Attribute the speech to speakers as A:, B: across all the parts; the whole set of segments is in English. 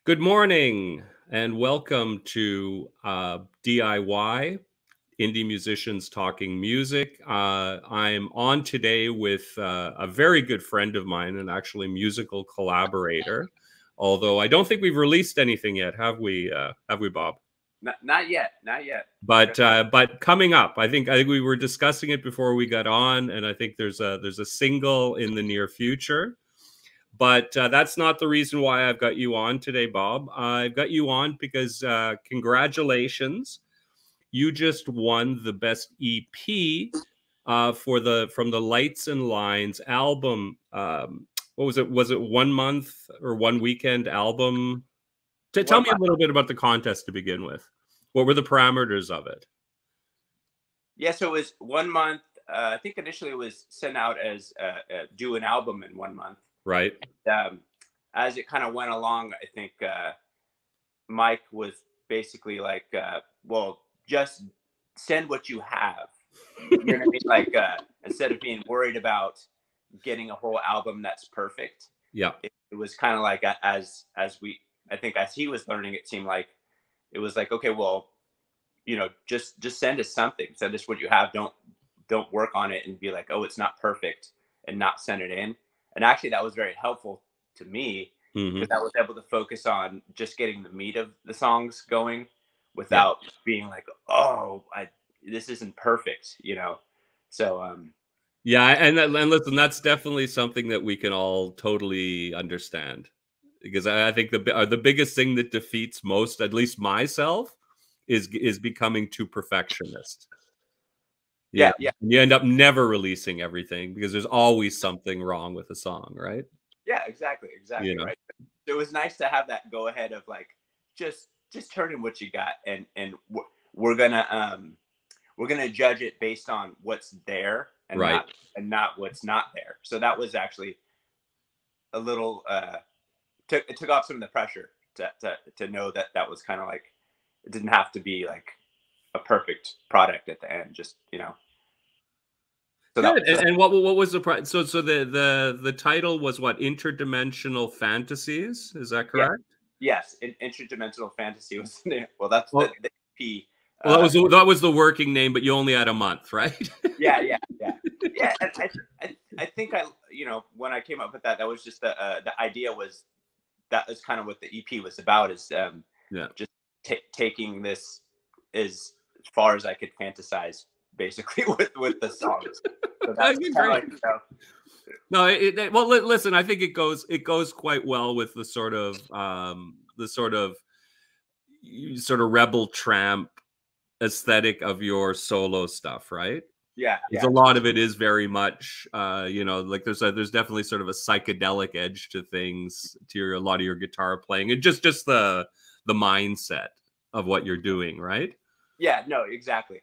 A: Good morning and welcome to DIY, Indie Musicians Talking Music. I'm on today with a very good friend of mine and actually musical collaborator. Although I don't think we've released anything yet, have we? Have we, Bob?
B: Not yet, not yet.
A: But coming up, I think we were discussing it before we got on, and I think there's a single in the near future. But that's not the reason why I've got you on today, Bob. I've got you on because congratulations, you just won the best EP from the Lights and Lines album. What was it? Was it 1 month or 1 weekend album? Tell me a little bit about the contest to begin with. What were the parameters of it?
B: Yeah, so it was 1 month. I think initially it was sent out as do an album in 1 month.
A: Right.
B: As it kind of went along, I think Mike was basically like, well, just send what you have. You know what I mean? Like, instead of being worried about getting a whole album that's perfect.
A: Yeah.
B: It was kind of like I think as he was learning, it seemed like it was like, okay, well, just send us something. Send us what you have. Don't work on it and be like, oh, it's not perfect and not send it in. And actually, that was very helpful to me because I was able to focus on just getting the meat of the songs going without being like, oh, this isn't perfect, So,
A: yeah, and listen, that's definitely something that we can all totally understand, because I think the biggest thing that defeats most, at least myself, is becoming too perfectionist.
B: Yeah.
A: You end up never releasing everything because there's always something wrong with a song, right?
B: Yeah, exactly, right. It was nice to have that go ahead of like, just turn in what you got, and we're gonna judge it based on what's there and not what's not there. So that was actually a little it took off some of the pressure to know that was kind of like, it didn't have to be like a perfect product at the end, just So
A: good. And what was the so the title was what? Interdimensional Fantasies, is that correct?
B: Yes, Interdimensional Fantasy was the name. Well, that's the EP.
A: Well, that was the working name, but you only had a month, right?
B: Yeah. I think when I came up with that was just the idea was that was kind of what the EP was about, is just taking this as far as I could fantasize, basically, with the songs. So that's great.
A: No, well, listen, I think it goes quite well with the sort of Rebel Tramp aesthetic of your solo stuff, right?
B: Yeah.
A: A lot of it is very much, like there's definitely sort of a psychedelic edge to things, to a lot of your guitar playing, and just the mindset of what you're doing, right?
B: Yeah, no, exactly.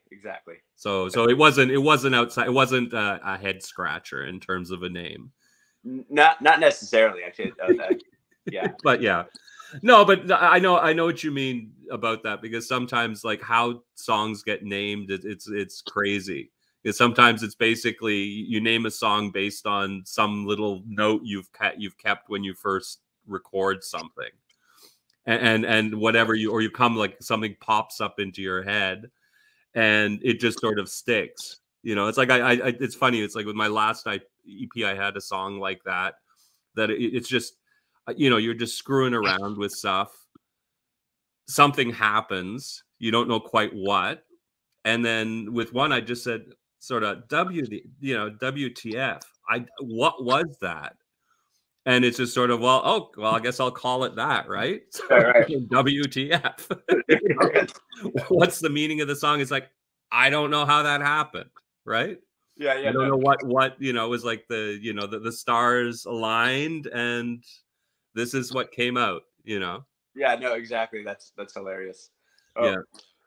A: So it wasn't outside. It wasn't a head scratcher in terms of a name.
B: Not necessarily, actually. Yeah.
A: But yeah, no, but I know what you mean about that, because sometimes, like, how songs get named, it's crazy. Because sometimes it's basically you name a song based on some little note you've kept when you first record something, and whatever you come, like, something pops up into your head, and it just sort of sticks. It's like it's funny. It's like with my last EP, I had a song like that. It's just, you're just screwing around with stuff. Something happens, you don't know quite what, and then with one, I just said, sort of, WTF? What was that? And it's just sort of, well, I guess I'll call it that, right?
B: Right.
A: WTF? What's the meaning of the song? It's like, I don't know how that happened, right?
B: Yeah.
A: I don't know what was like the stars aligned, and this is what came out,
B: Yeah, no, exactly. That's hilarious.
A: Yeah,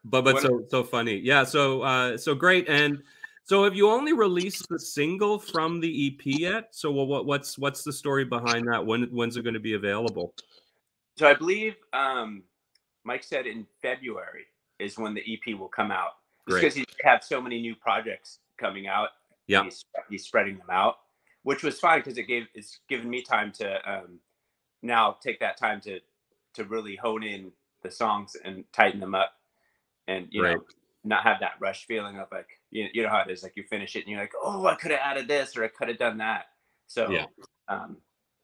A: but so funny. Yeah, so great. And so, have you only released the single from the EP yet? So what's the story behind that? When's it going to be available?
B: So I believe Mike said in February is when the EP will come out, just because he have so many new projects coming out.
A: Yeah,
B: he's spreading them out, which was fine because it's given me time to now take that time to to really hone in the songs and tighten them up, and
A: Right.
B: not have that rush feeling of like, you know how it is, like you finish it and you're like, oh, I could have added this or I could have done that. So
A: Yeah.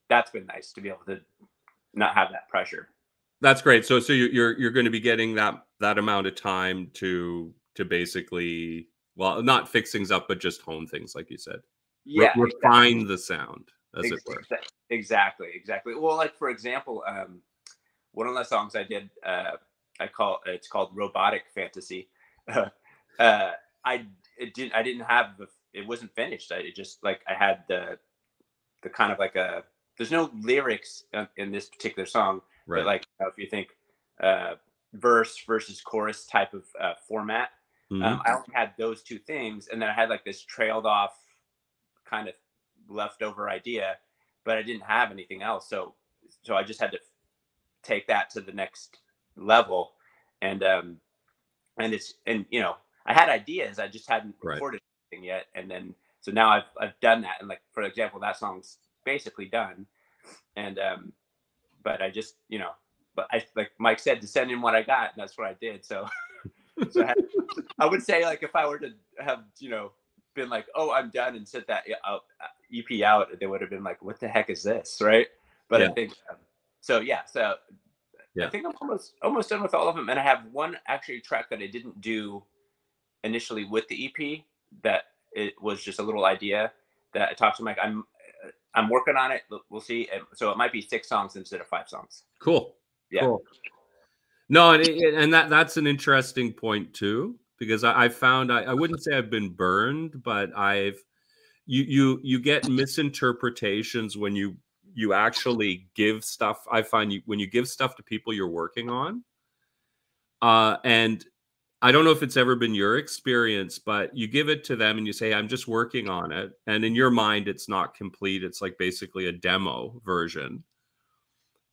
B: that's been nice to be able to not have that pressure.
A: That's great. So you're going to be getting that amount of time to basically, well, not fix things up, but just hone things, like you said.
B: Yeah,
A: Refine the sound, as it were.
B: Exactly. Well, like for example, one of the songs I did, it's called Robotic Fantasy. I didn't have it wasn't finished. It just like I had the kind of like there's no lyrics in this particular song,
A: right.
B: But like if you think verse versus chorus type of format, I only had those two things, and then I had like this trailed off kind of leftover idea, but I didn't have anything else. So I just had to take that to the next level, and I had ideas, I just hadn't recorded anything yet, and then so now I've done that, and like for example, that song's basically done, and but I just but I, like Mike said, to send in what I got, and that's what I did. So I would say, like, if I were to have been like, oh, I'm done, and sent that EP out, they would have been like, what the heck is this, right? But I think so I think I'm almost done with all of them, and I have one actually track that I didn't do initially with the EP, that it was just a little idea that I talked to Mike. I'm working on it. We'll see. So it might be 6 songs instead of 5 songs.
A: Cool.
B: Yeah.
A: Cool. No, and that's an interesting point too, because I found I wouldn't say I've been burned, but you get misinterpretations when you actually give stuff. I find when you give stuff to people you're working on, and I don't know if it's ever been your experience, but you give it to them and you say, I'm just working on it. And in your mind, it's not complete. It's like basically a demo version.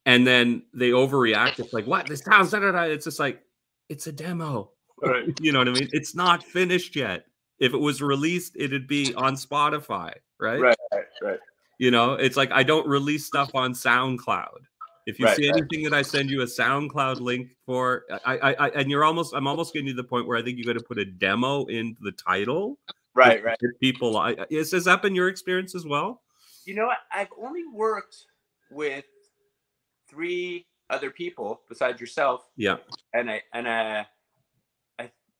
A: And then they overreact. It's like, what? This sounds, it's just like, it's a demo.
B: Right.
A: You know what I mean? It's not finished yet. If it was released, it'd be on Spotify, right?
B: Right.
A: It's like, I don't release stuff on SoundCloud. If you see anything that I send you a SoundCloud link for, and I'm almost getting to the point where I think you got to put a demo in the title.
B: Right.
A: People, has that been your experience as well?
B: You know what? I've only worked with 3 other people besides yourself.
A: Yeah.
B: And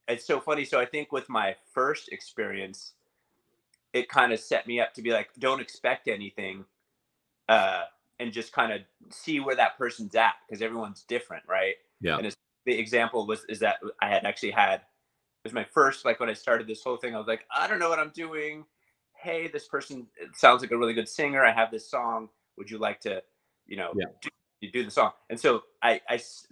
B: it's so funny. So I think with my first experience, it kind of set me up to be like, don't expect anything. And just kind of see where that person's at, because everyone's different, right?
A: Yeah.
B: And the example is that I had actually it was my first, like when I started this whole thing, I was like, I don't know what I'm doing. Hey, this person sounds like a really good singer. I have this song. Would you like to, do the song? And so I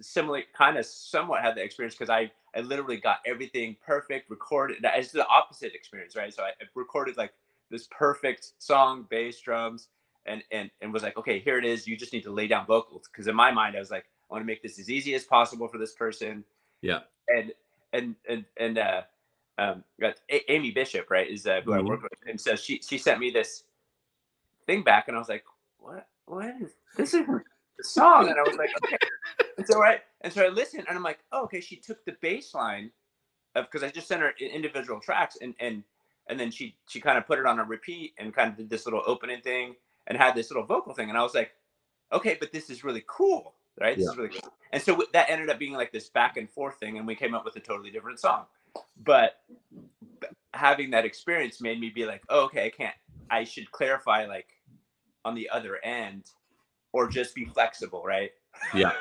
B: similarly kind of somewhat had the experience, because I literally got everything perfect, recorded. It's the opposite experience, right? So I recorded like this perfect song, bass, drums, and was like, okay, here it is. You just need to lay down vocals. Because in my mind, I was like, I want to make this as easy as possible for this person.
A: Yeah.
B: And Amy Bishop, right, is who I work with, and so she sent me this thing back, and I was like, what is this? Is the song? And I was like, okay, it's all right. And so I listened, and I'm like, oh, okay. She took the bass line because I just sent her individual tracks, and then she kind of put it on a repeat and kind of did this little opening thing and had this little vocal thing. And I was like, okay, but this is really cool, right? This is really cool. And so that ended up being like this back and forth thing, and we came up with a totally different song. But having that experience made me be like, oh, okay, I should clarify, like, on the other end, or just be flexible, right?
A: Yeah.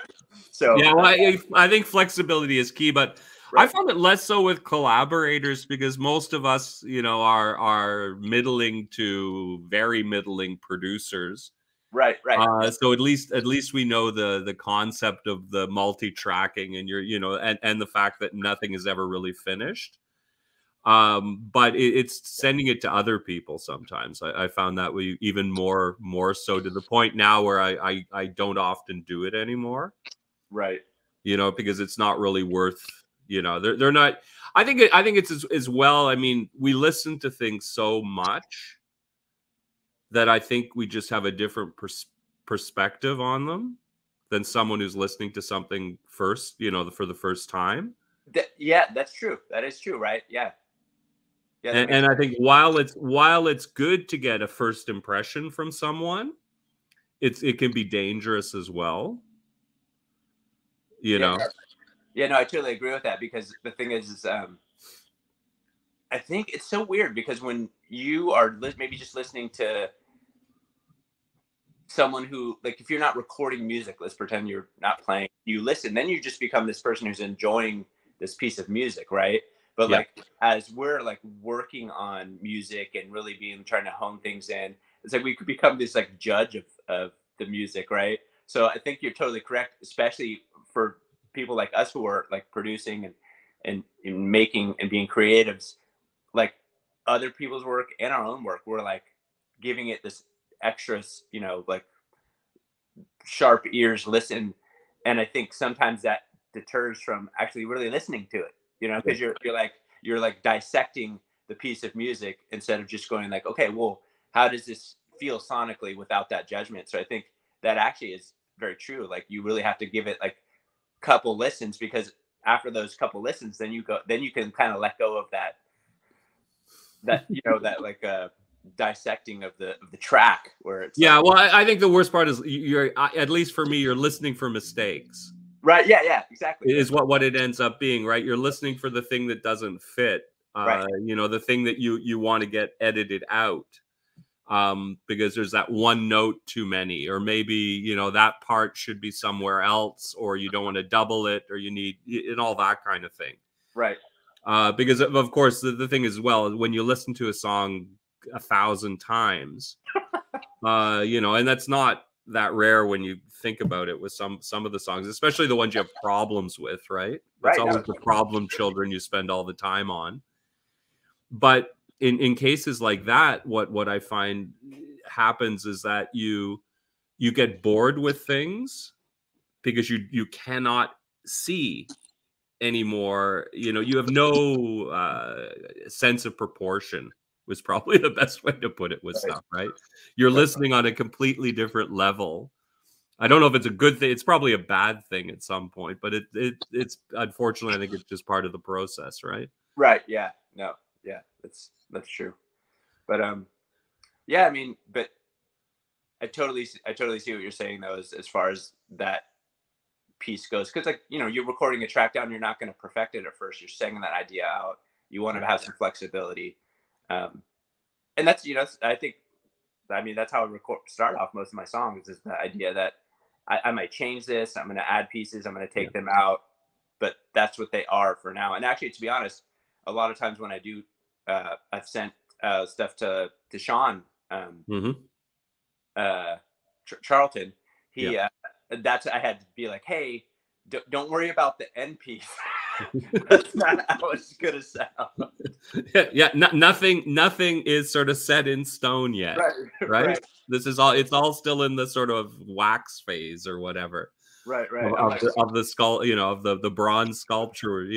B: So
A: yeah, well, I think flexibility is key, but I found it less so with collaborators, because most of us, are middling to very middling producers.
B: Right.
A: So at least we know the concept of the multi-tracking, and and the fact that nothing is ever really finished. But it's sending it to other people sometimes. I found that way even more so, to the point now where I don't often do it anymore.
B: Right.
A: Because it's not really worth. They're not. I think it's as well. I mean, we listen to things so much that I think we just have a different perspective on them than someone who's listening to something first, for the first time.
B: Yeah, that's true. That is true, right? Yeah.
A: Yeah, and I think while it's good to get a first impression from someone, it can be dangerous as well.
B: Yeah, no, I totally agree with that, because the thing is I think it's so weird, because when you are maybe just listening to someone who, like, if you're not recording music, let's pretend you're not playing, you listen, then you just become this person who's enjoying this piece of music, right? But like, as we're like working on music and really trying to hone things in, it's like we could become this like judge of the music, right? So I think you're totally correct, especially for people like us who are like producing and making and being creatives, like other people's work and our own work, we're like giving it this extra, like sharp ears listen. And I think sometimes that deters from actually really listening to it, because you're like dissecting the piece of music instead of just going like, okay, well, how does this feel sonically without that judgment? So I think that actually is very true. Like, you really have to give it like a couple listens, because after those couple listens, then you can kind of let go of that that like dissecting of the track, where it's
A: well, I think the worst part is you're, at least for me, you're listening for mistakes,
B: right? Yeah, exactly.
A: Is what it ends up being, right? You're listening for the thing that doesn't fit,
B: right.
A: The thing that you want to get edited out, because there's that one note too many, or maybe that part should be somewhere else, or you don't want to double it, or you need, and all that kind of thing,
B: right?
A: Because of course the thing is, well, when you listen to a song 1,000 times, and that's not that rare when you think about it with some of the songs, especially the ones you have problems with, right? That's always the problem children you spend all the time on. But in cases like that, what I find happens is that you get bored with things because you cannot see anymore. You have no sense of proportion, was probably the best way to put it with stuff, right? You're listening on a completely different level. I don't know if it's a good thing. It's probably a bad thing at some point, but it's unfortunately, I think it's just part of the process, right?
B: Right. Yeah. No. Yeah. That's true. But yeah. I mean, but I totally see what you're saying, though, as far as that piece goes, because like, you're recording a track down, you're not going to perfect it at first. You're saying that idea out. You want to have some flexibility, and that's I think, I mean, that's how I start off most of my songs, is the idea that I might change this, I'm going to add pieces, I'm going to take them out, but that's what they are for now. And actually, to be honest, a lot of times when I do, I've sent stuff to Sean, Charlton. He that's, I had to be like, hey, don't worry about the end piece. That's not how it's gonna sound.
A: Nothing is sort of set in stone yet, right? This is all, it's all still in the sort of wax phase or whatever,
B: right
A: of the skull, of the bronze sculpture,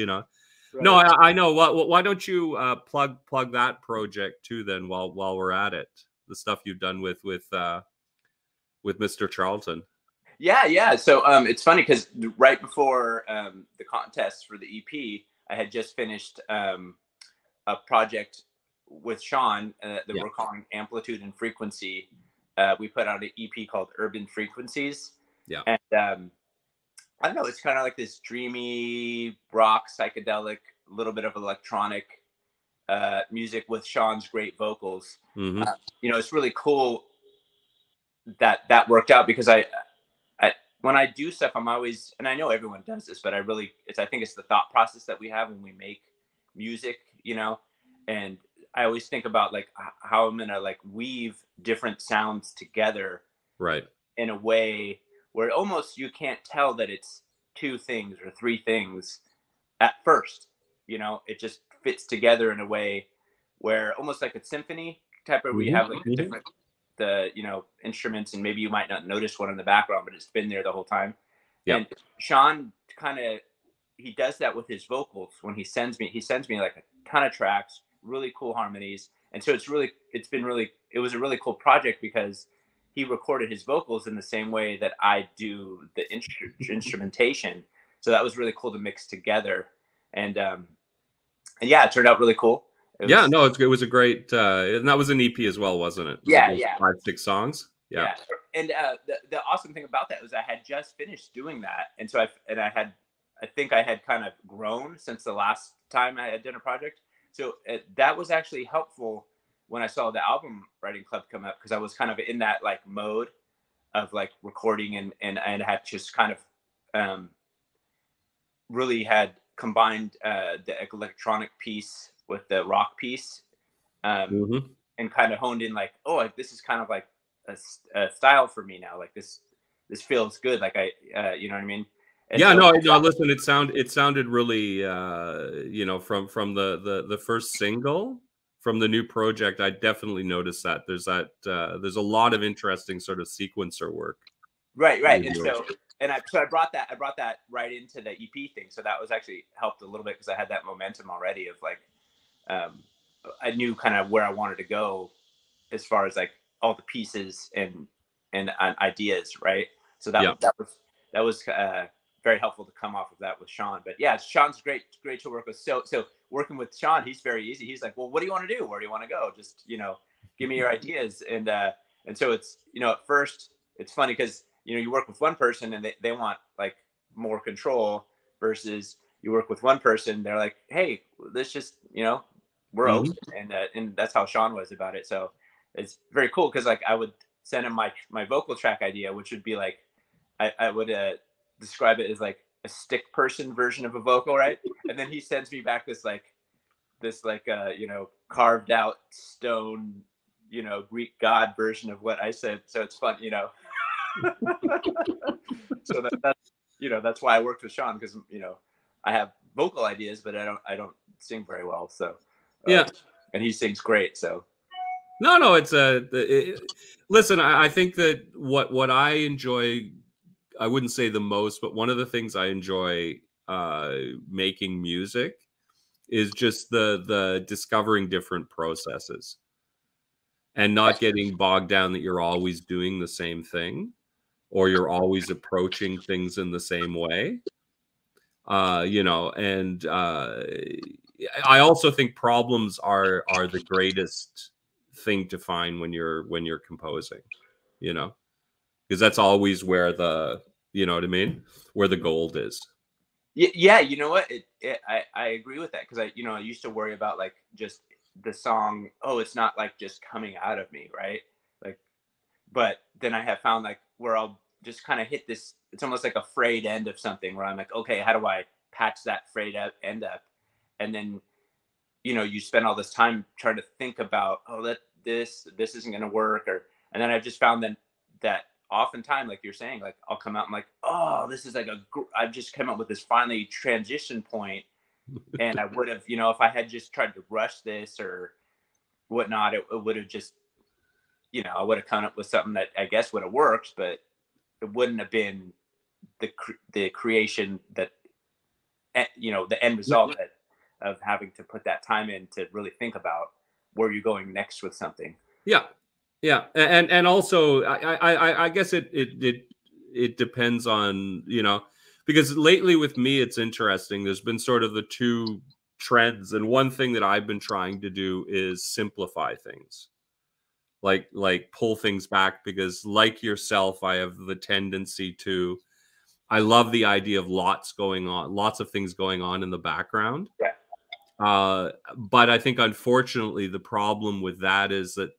A: No, I know. Why don't you plug that project too then, while we're at it, the stuff you've done with Mr. Charlton?
B: Yeah. So it's funny, because right before the contest for the EP, I had just finished a project with Sean that we're calling Amplitude and Frequency. We put out an EP called Urban Frequencies.
A: Yeah.
B: And I don't know, it's kind of like this dreamy rock, psychedelic, little bit of electronic music with Sean's great vocals. It's really cool that worked out, because I when I do stuff, I'm always, and I know everyone does this, but I think it's the thought process that we have when we make music, and I always think about like how I'm gonna like weave different sounds together,
A: right,
B: in a way where almost you can't tell that it's two things or three things at first. It just fits together in a way where almost like a symphony type of, where you have like different instruments, and maybe you might not notice one in the background, but it's been there the whole time. And Sean he does that with his vocals. When he sends me like a ton of tracks, really cool harmonies. And so it was a really cool project, because he recorded his vocals in the same way that I do the instrumentation. So that was really cool to mix together. And yeah, it turned out really cool.
A: Yeah, no, it was a great, and that was an EP as well, wasn't it?
B: Yeah,
A: like
B: yeah.
A: 5-6 songs. Yeah.
B: And the awesome thing about that was I had just finished doing that, and so I think I had kind of grown since the last time I had done a project. So that was actually helpful when I saw the Album Writing Club come up, because I was kind of in that like mode of like recording, and had just kind of really had combined the electronic piece with the rock piece, and kind of honed in like, oh, like, this is kind of like a style for me now. Like this feels good. Like you know what I mean? And
A: yeah,
B: so,
A: no, listen, it sounded really, from the first single from the new project, I definitely noticed that there's a lot of interesting sort of sequencer work.
B: Right. And so I brought that right into the EP thing. So that was actually helped a little bit, because I had that momentum already of like, I knew kind of where I wanted to go as far as like all the pieces and ideas. Right. So that was very helpful to come off of that with Sean. But yeah, Sean's great to work with. So working with Sean, he's very easy. He's like, well, what do you want to do? Where do you want to go? Just, give me your ideas. And so it's, at first it's funny because, you work with one person and they want like more control, versus you work with one person, they're like, hey, let's just, we're open. And that's how Sean was about it. So it's very cool, because like I would send him my vocal track idea, which would be like, I would describe it as like a stick person version of a vocal, right? And then he sends me back this carved out stone, Greek god version of what I said. So it's fun, So that's why I worked with Sean, because I have vocal ideas, but I don't sing very well. So
A: yeah,
B: and he sings great. So
A: no, it's listen, I think that what I enjoy, I wouldn't say the most, but one of the things I enjoy making music is just the discovering different processes, and not getting bogged down that you're always doing the same thing, or you're always approaching things in the same way. And I also think problems are the greatest thing to find when you're composing, because that's always where what I mean, where the gold is.
B: Yeah, you know what? I agree with that, because I used to worry about like just the song. Oh, it's not like just coming out of me, right? Like, but then I have found like where I'll just kind of hit this. It's almost like a frayed end of something, where I'm like, okay, how do I patch that frayed end up? And then you spend all this time trying to think about, oh, that this isn't going to work, and then I've just found that oftentimes, like you're saying, like I'll come out and like, oh, this is like I've just come up with this finally transition point, and I would have, if I had just tried to rush this or whatnot, it would have just, I would have come up with something that I guess would have worked, but it wouldn't have been the creation that, the end result of having to put that time in to really think about where you're going next with something.
A: Yeah, and also I guess it depends on, because lately with me it's interesting. There's been sort of the two trends, and one thing that I've been trying to do is simplify things, like pull things back, because like yourself, I have the tendency to, I love the idea of lots of things going on in the background.
B: Yeah.
A: But I think unfortunately the problem with that is that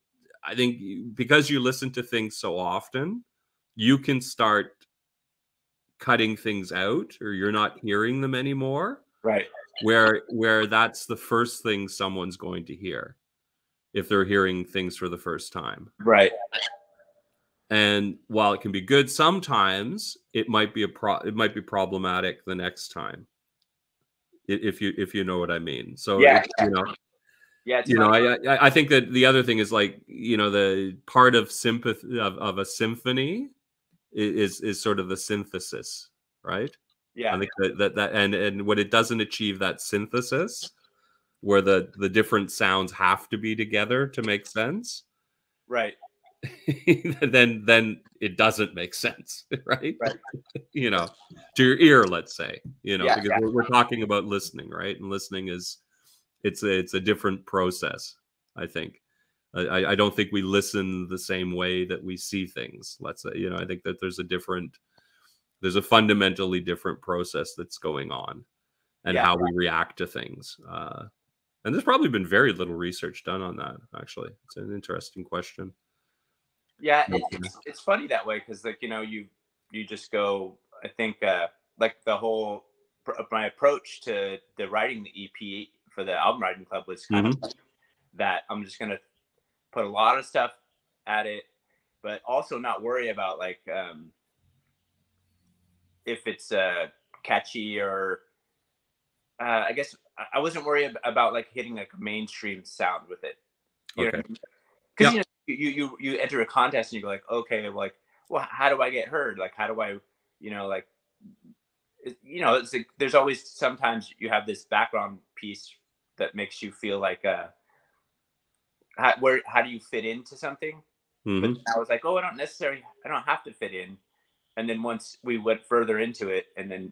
A: I think because you listen to things so often, you can start cutting things out, or you're not hearing them anymore.
B: Right.
A: Where that's the first thing someone's going to hear if they're hearing things for the first time.
B: Right.
A: And while it can be good sometimes, it might be problematic the next time, if you know what I mean. So
B: yeah.
A: Yeah, I think that the other thing is like, the part of sympathy of a symphony is sort of the synthesis, right?
B: Yeah.
A: I think that and when it doesn't achieve that synthesis, where the different sounds have to be together to make sense,
B: right,
A: then it doesn't make sense, right?
B: Right.
A: You know, to your ear, let's say,
B: Yeah,
A: because we're talking about listening, right? And listening is it's a different process, I think. I don't think we listen the same way that we see things. Let's say, I think that there's a fundamentally different process that's going on, and
B: Yeah.
A: how we react to things. And there's probably been very little research done on that. Actually, it's an interesting question.
B: Yeah, it's funny that way, because like you just go. I think like the whole my approach to the writing the EP for the album writing club was kind of like that. I'm just gonna put a lot of stuff at it, but also not worry about like if it's catchy, or I guess I wasn't worried about like hitting like a mainstream sound with it. You know,
A: Okay.
B: because
A: Yeah.
B: you enter a contest and you go like, okay, like, well, how do I get heard? Like, how do I, like, it's like there's always sometimes you have this background piece that makes you feel like how do you fit into something? But I was like, oh, I don't have to fit in. And then once we went further into it, and then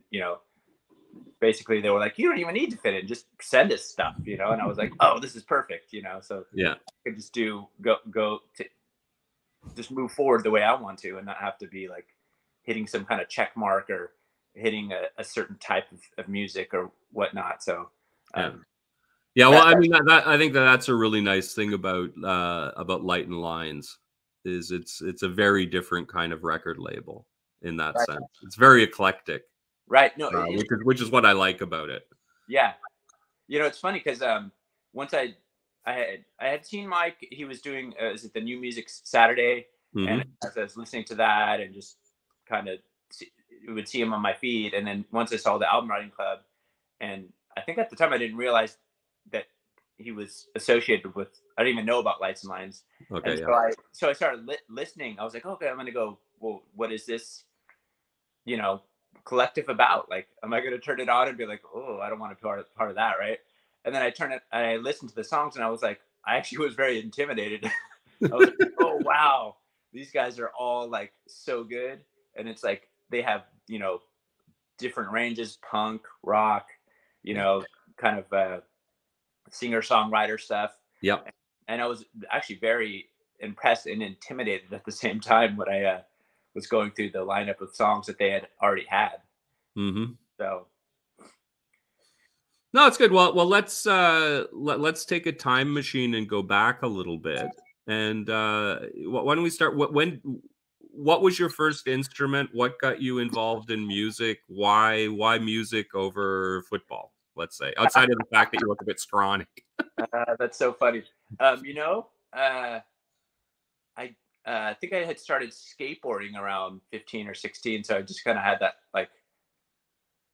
B: basically they were like, you don't even need to fit in, just send us stuff, and I was like, oh, this is perfect, so
A: Yeah.
B: I could just go to just move forward the way I want to, and not have to be like hitting some kind of check mark, or hitting a certain type of music or whatnot. So
A: yeah, well, I mean, I think that's a really nice thing about Light and Lines, is it's a very different kind of record label in that sense. It's very eclectic,
B: right? No,
A: which is what I like about it.
B: Yeah, it's funny because once I had seen Mike, he was doing is it the New Music Saturday, and as I was listening to that and just kind of would see him on my feed, and then once I saw the Album Writing Club, and I think at the time I didn't realize that he was associated with. I didn't even know about Lights and Lines.
A: Okay.
B: And so I started listening. I was like, okay, I'm gonna go. Well, what is this? Collective about? Like, am I gonna turn it on and be like, oh, I don't want to be part of that, right? And then I turned it and I listened to the songs, and I was like, I actually was very intimidated. I was like, oh wow, these guys are all like so good, and it's like they have different ranges, punk, rock, kind of singer songwriter stuff.
A: Yep.
B: And I was actually very impressed and intimidated at the same time when I was going through the lineup of songs that they had already had. So
A: no, it's good. Well, let's take a time machine and go back a little bit. And why don't we start? What was your first instrument? What got you involved in music? Why music over football? Let's say, outside of the fact that you look a bit scrawny.
B: That's so funny. I think I had started skateboarding around 15 or 16, so I just kind of had that like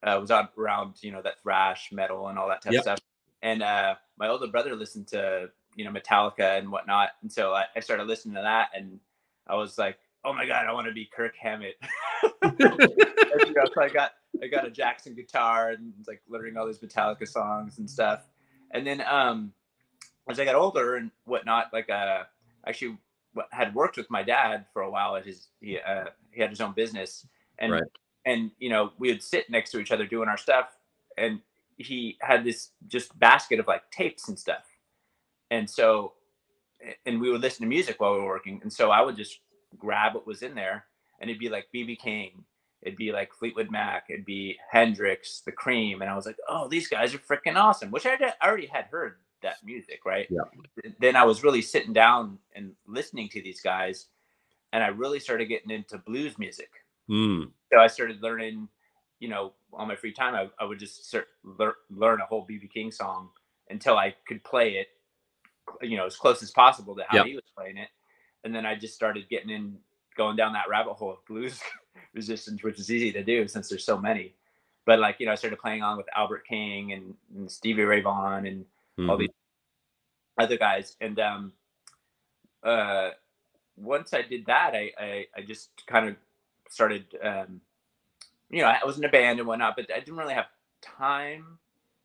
B: was around that thrash metal and all that type of stuff. And my older brother listened to Metallica and whatnot, and so I started listening to that, and I was like, oh my god, I want to be Kirk Hammett. So I got a Jackson guitar and was like learning all these Metallica songs and stuff. And then as I got older and whatnot, like actually had worked with my dad for a while at he had his own business, and and we would sit next to each other doing our stuff, and he had this just basket of like tapes and stuff, and so we would listen to music while we were working, and so I would just grab what was in there, and it'd be like BB King, it'd be like Fleetwood Mac, it'd be Hendrix, The Cream, and I was like, oh, these guys are freaking awesome, which I already had heard that music, right? Then I was really sitting down and listening to these guys, and I really started getting into blues music. So I started learning, on my free time, I would just learn a whole BB King song until I could play it, as close as possible to how he was playing it. And then I just started going down that rabbit hole of blues musicians, which is easy to do since there's so many. But like, I started playing on with Albert King and Stevie Ray Vaughan and all these other guys. And once I did that, I just kind of started, I was in a band and whatnot, but I didn't really have time,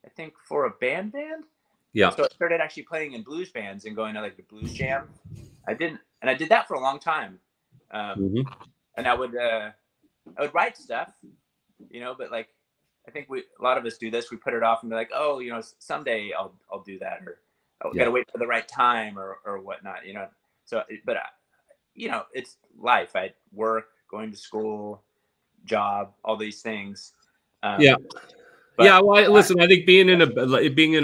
B: I think, for a band. Yeah. So I started actually playing in blues bands and going to like the blues jam. I didn't and I did that for a long time.
A: Mm-hmm.
B: And I would write stuff, but like, I think a lot of us do this. We put it off and be like, oh, someday I'll do that, or I'll gotta wait for the right time or whatnot, So, but it's life. I work, going to school, job, all these things.
A: Yeah. Well, listen, I think being in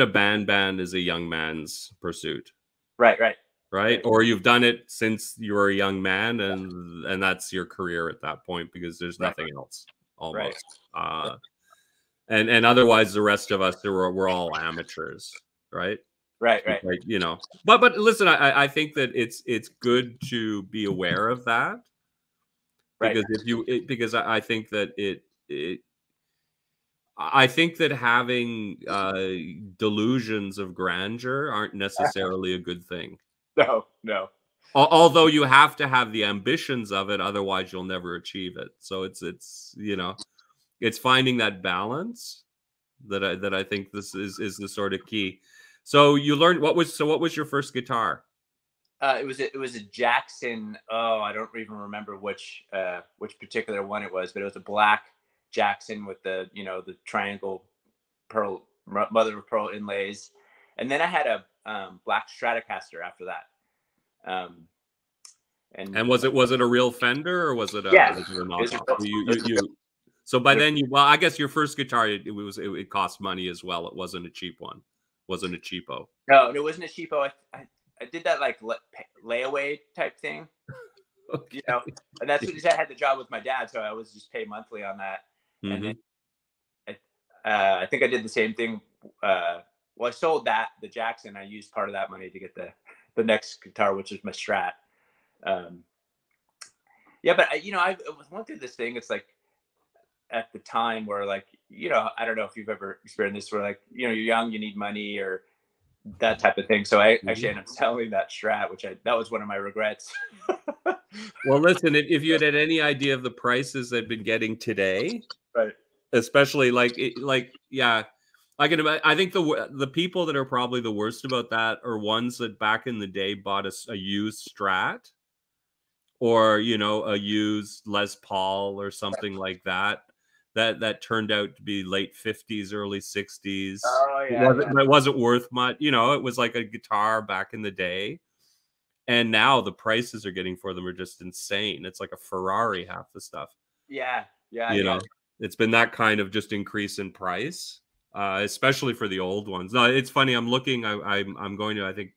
A: a band is a young man's pursuit. Right. Or you've done it since you were a young man, and that's your career at that point, because there's nothing else almost. And otherwise the rest of us, we're all amateurs, right?
B: Right.
A: Like, but listen, I think that it's good to be aware of that, because because I think that I think that having delusions of grandeur aren't necessarily a good thing.
B: No.
A: Although you have to have the ambitions of it, otherwise you'll never achieve it. So it's finding that balance that I think this is the sort of key. So you learned what was your first guitar?
B: It was a Jackson. Oh, I don't even remember which particular one it was, but it was a black Jackson with the the triangle pearl, mother of pearl inlays, and then I had a black Stratocaster after that.
A: And was it a real Fender, or was it a knockoff? So by then I guess your first guitar, it cost money as well. It wasn't a cheap one. Wasn't a cheapo.
B: No, it wasn't a cheapo. I did that like layaway type thing.
A: Okay.
B: And that's because I had the job with my dad, so I was just pay monthly on that.
A: Mm-hmm.
B: And then I think I did the same thing. Well, I sold the Jackson. I used part of that money to get the next guitar, which is my Strat. But I went through this thing. It's like at the time where, like, I don't know if you've ever experienced this, where, like, you're young, you need money or that type of thing. So I actually ended up selling that Strat, that was one of my regrets.
A: Well, listen, if you had any idea of the prices they've been getting today,
B: right,
A: especially I think the people that are probably the worst about that are ones that back in the day bought a used Strat, or a used Les Paul or something like that turned out to be late 50s, early 60s.
B: Oh yeah,
A: it wasn't worth much. It was like a guitar back in the day. And now the prices are getting for them are just insane. It's like a Ferrari, half the stuff.
B: Yeah.
A: It's been that kind of just increase in price, especially for the old ones. No, it's funny. I'm looking. I'm going to. I think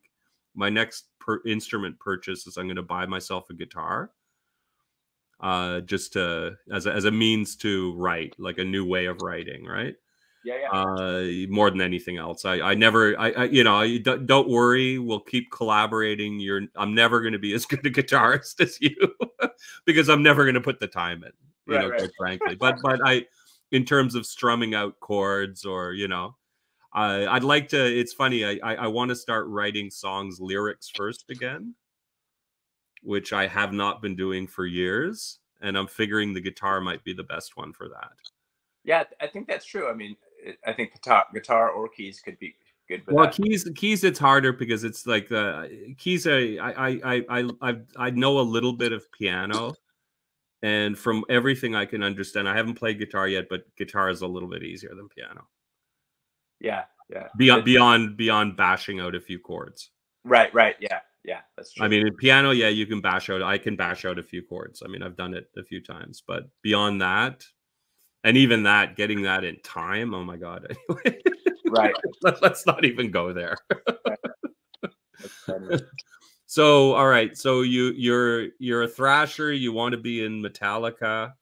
A: my next instrument purchase is I'm going to buy myself a guitar, just as a means to write, like a new way of writing, right? More than anything else, I never, don't worry, we'll keep collaborating. I'm never going to be as good a guitarist as you, because I'm never going to put the time in, quite frankly. But in terms of strumming out chords, or I'd like to. It's funny. I want to start writing songs lyrics first again, which I have not been doing for years, and I'm figuring the guitar might be the best one for that.
B: Yeah, I think that's true. I mean, I think guitar or keys could be good.
A: Well, keys, it's harder because it's like the keys. I know a little bit of piano, and from everything I can understand, I haven't played guitar yet, but guitar is a little bit easier than piano.
B: Yeah.
A: Beyond bashing out a few chords.
B: Right. Yeah, that's true.
A: I mean, in piano, you can bash out. I can bash out a few chords. I mean, I've done it a few times, but beyond that. And even that, getting that in time, oh my God. Anyway,
B: right.
A: Let's not even go there. So, all right. So you're a thrasher. You want to be in Metallica.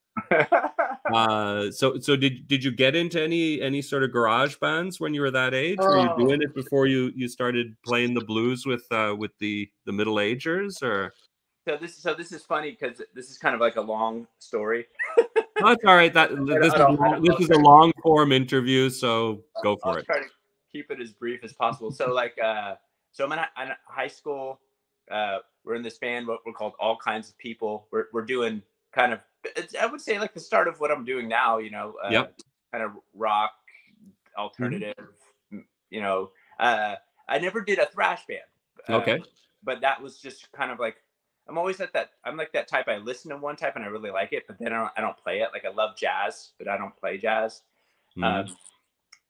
A: So did you get into any sort of garage bands when you were that age? Were you doing it before you started playing the blues with the middle agers, or?
B: So this is funny because this is kind of like a long story.
A: That's all right. This is a long form interview, so go for it.
B: I'll try to keep it as brief as possible. So so I'm in high school. We're in this band. We're called All Kinds of People. We're doing kind of, I would say, like the start of what I'm doing now. Kind of rock, alternative. I never did a thrash band.
A: Okay.
B: But that was just kind of like, I'm always at that. I'm like that type. I listen to one type and I really like it, but then I don't play it. Like I love jazz, but I don't play jazz.
A: Mm-hmm.
B: Um,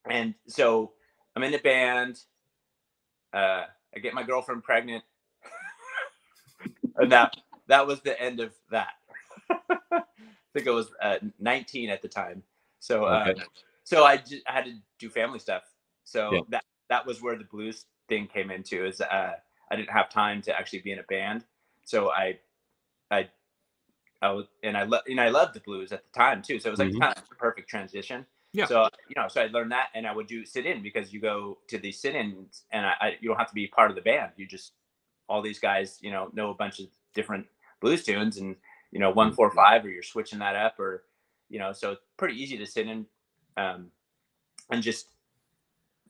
B: and so I'm in a band. I get my girlfriend pregnant, and that was the end of that. I think I was 19 at the time. So
A: Okay.
B: so I had to do family stuff.
A: Yeah.
B: So that was where the blues thing came into. Is I didn't have time to actually be in a band, so I was, and I loved the blues at the time too. So it was like
A: Mm-hmm.
B: kind of the perfect transition.
A: Yeah.
B: So so I learned that, and I would do sit in, because you go to these sit-ins, and you don't have to be part of the band. You just, all these guys know a bunch of different blues tunes, and 1-4-5, or you're switching that up, or so it's pretty easy to sit in, and just,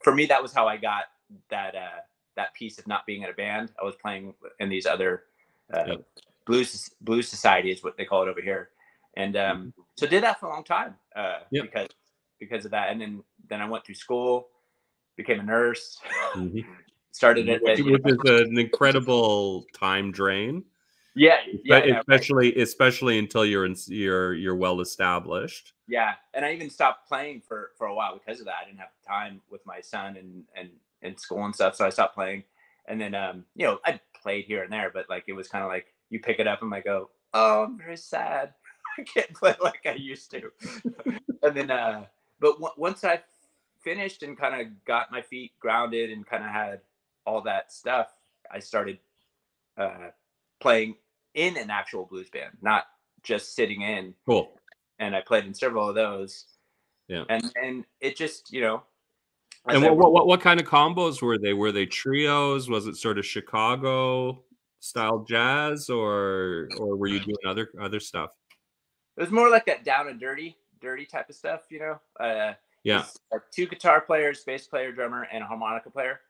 B: for me, that was how I got that piece of not being in a band. I was playing in these other
A: Yep.
B: blues society is what they call it over here, and so did that for a long time,
A: Yep.
B: because of that. And then I went through school, became a nurse,
A: Mm-hmm.
B: started it,
A: which is an incredible time drain.
B: Yeah,
A: especially until you're well established.
B: Yeah, and I even stopped playing for a while because of that. I didn't have time with my son and school and stuff, so I stopped playing. And then I played here and there, but like it was kind of like you pick it up and I go, oh, I'm very sad. I can't play like I used to. And then but once I finished and kind of got my feet grounded and kind of had all that stuff, I started playing in an actual blues band, not just sitting in.
A: Cool.
B: And I played in several of those.
A: Yeah.
B: And it just,
A: And what kind of combos were they? Were they trios? Was it sort of Chicago style jazz, or were you doing other stuff?
B: It was more like that down and dirty type of stuff,
A: Yeah.
B: Two guitar players, bass player, drummer, and a harmonica player.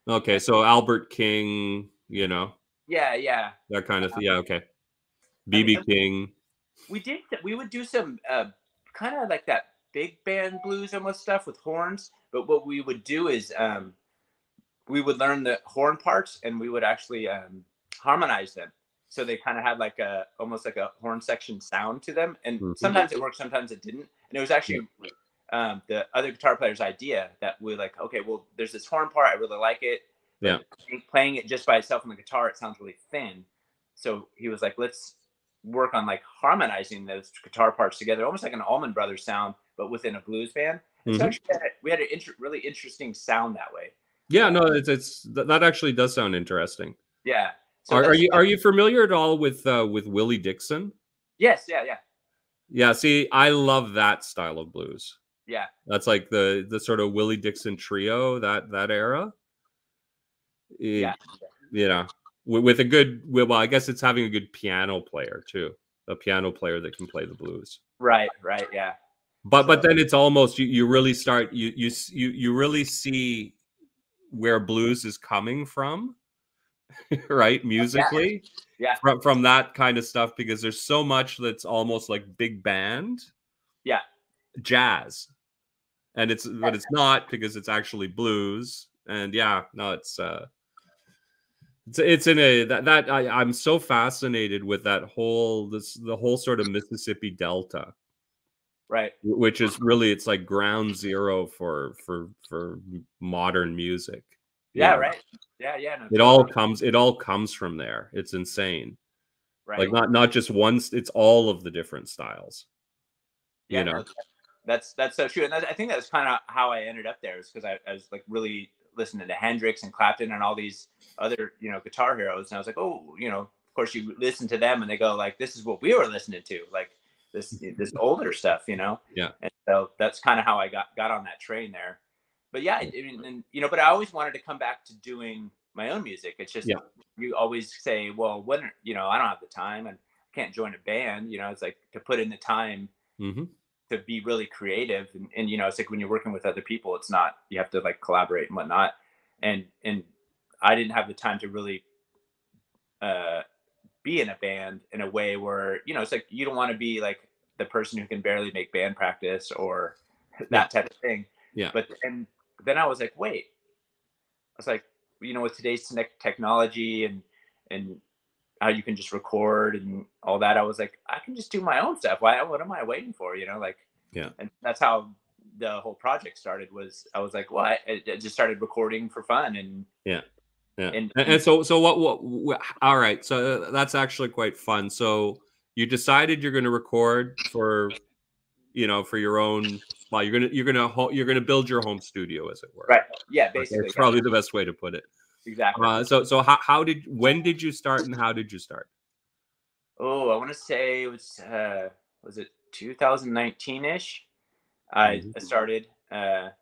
A: Okay, so Albert King,
B: Yeah.
A: that kind of thing. Yeah, okay. BB King.
B: We would do some kind of like that big band blues almost stuff with horns, but what we would do is we would learn the horn parts and we would actually harmonize them, so they kind of had like almost like a horn section sound to them, and sometimes it worked, sometimes it didn't. And it was actually the other guitar player's idea that we like, okay, well, there's this horn part, I really like it, but playing it just by itself on the guitar, it sounds really thin. So he was like, let's work on like harmonizing those guitar parts together, almost like an Allman Brothers sound, but within a blues band. So actually we had a really interesting sound that way.
A: Yeah, no, that actually does sound interesting.
B: Yeah.
A: So are you familiar at all with Willie Dixon?
B: Yes. Yeah.
A: Yeah. See, I love that style of blues.
B: Yeah.
A: That's like the sort of Willie Dixon trio, that era.
B: Yeah.
A: With a good, well, I guess it's having a good piano player too, a piano player that can play the blues.
B: Right. Yeah.
A: But then it's almost you really start you really see where blues is coming from, right? Musically,
B: yeah.
A: From that kind of stuff, because there's so much that's almost like big band, jazz, but it's not, because it's actually blues. And it's in a that I'm so fascinated with that the whole sort of Mississippi Delta,
B: right?
A: Which is really, it's like ground zero for modern music.
B: Yeah, right. Yeah. No,
A: it all comes from there. It's insane.
B: Right.
A: Like not just one. It's all of the different styles.
B: No, that's so true. And I think that's kind of how I ended up there, is because I was like really listening to Hendrix and Clapton and all these other guitar heroes, and I was like, oh, of course you listen to them and they go like, this is what we were listening to, like this older stuff,
A: Yeah.
B: And so that's kind of how I got on that train there. But yeah, but I always wanted to come back to doing my own music. It's just you always say, well, when I don't have the time and I can't join a band. It's like to put in the time to be really creative, and it's like when you're working with other people, it's not, you have to like collaborate and whatnot. And I didn't have the time to really be in a band in a way where it's like you don't want to be like the person who can barely make band practice or that type of thing.
A: Yeah.
B: But then I was like, wait, I was like, with today's technology and how you can just record and all that. I was like, I can just do my own stuff. What am I waiting for? You know, like,
A: Yeah.
B: And that's how the whole project started. Was I was like, well, I just started recording for fun. And
A: yeah. And so what all right, so that's actually quite fun. So you decided you're going to record for, you know, for your own, well, you're going to build your home studio, as it were.
B: Right. Yeah, basically.
A: That's probably the best way to put it.
B: Exactly.
A: So when did you start, and how did you start?
B: Oh, I want to say it was it 2019-ish? I started well,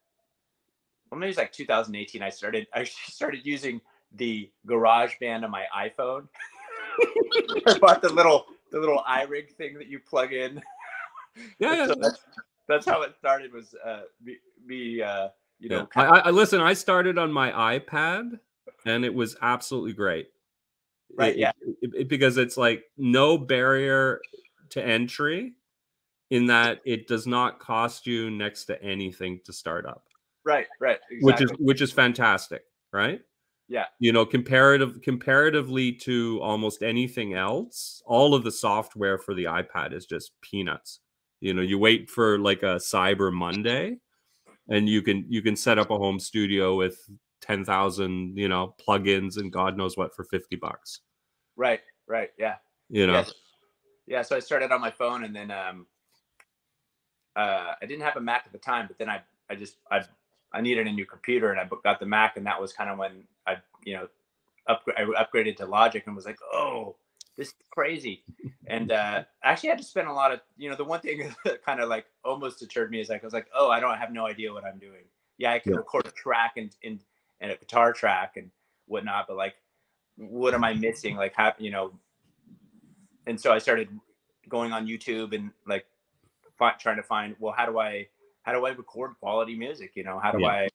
B: maybe it was like 2018. I started using the GarageBand on my iPhone. I bought the little iRig thing that you plug in.
A: Yeah,
B: so that's how it started. Was you know.
A: I listen. I started on my iPad, and it was absolutely great.
B: Right. Yeah.
A: Because it's like no barrier to entry, in that it does not cost you next to anything to start up.
B: Right. Exactly.
A: Which is fantastic, right?
B: Yeah.
A: You know, comparatively to almost anything else, all of the software for the iPad is just peanuts. You know, you wait for like a Cyber Monday, and you can set up a home studio with 10,000, you know, plugins and God knows what for $50.
B: Right. Yeah.
A: You know.
B: Yeah. So I started on my phone, and then I didn't have a Mac at the time, but then I needed a new computer, and I got the Mac, and that was kind of when I upgraded to Logic and was like, oh, this is crazy. And actually had to spend a lot of, you know, the one thing that kind of like almost deterred me is like, I was like, oh, I have no idea what I'm doing. Yeah, I can record a track and a guitar track and whatnot, but like, what am I missing? Like, you know, and so I started going on YouTube and like trying to find, well, how do I record quality music? You know, how do I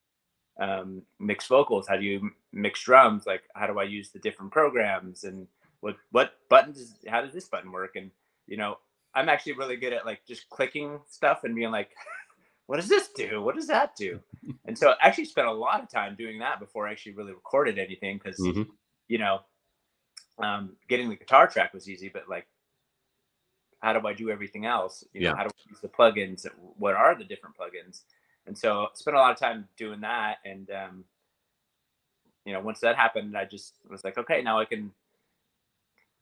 B: mix vocals? How do you mix drums? Like, how do I use the different programs? And what buttons? How does this button work? And you know, I'm actually really good at like just clicking stuff and being like, what does this do? What does that do? And so I actually spent a lot of time doing that before I actually really recorded anything, because you know, getting the guitar track was easy, but like, how do I do everything else? You know, how do I use the plugins? What are the different plugins? And so I spent a lot of time doing that. And, you know, once that happened, I just was like, okay, now I can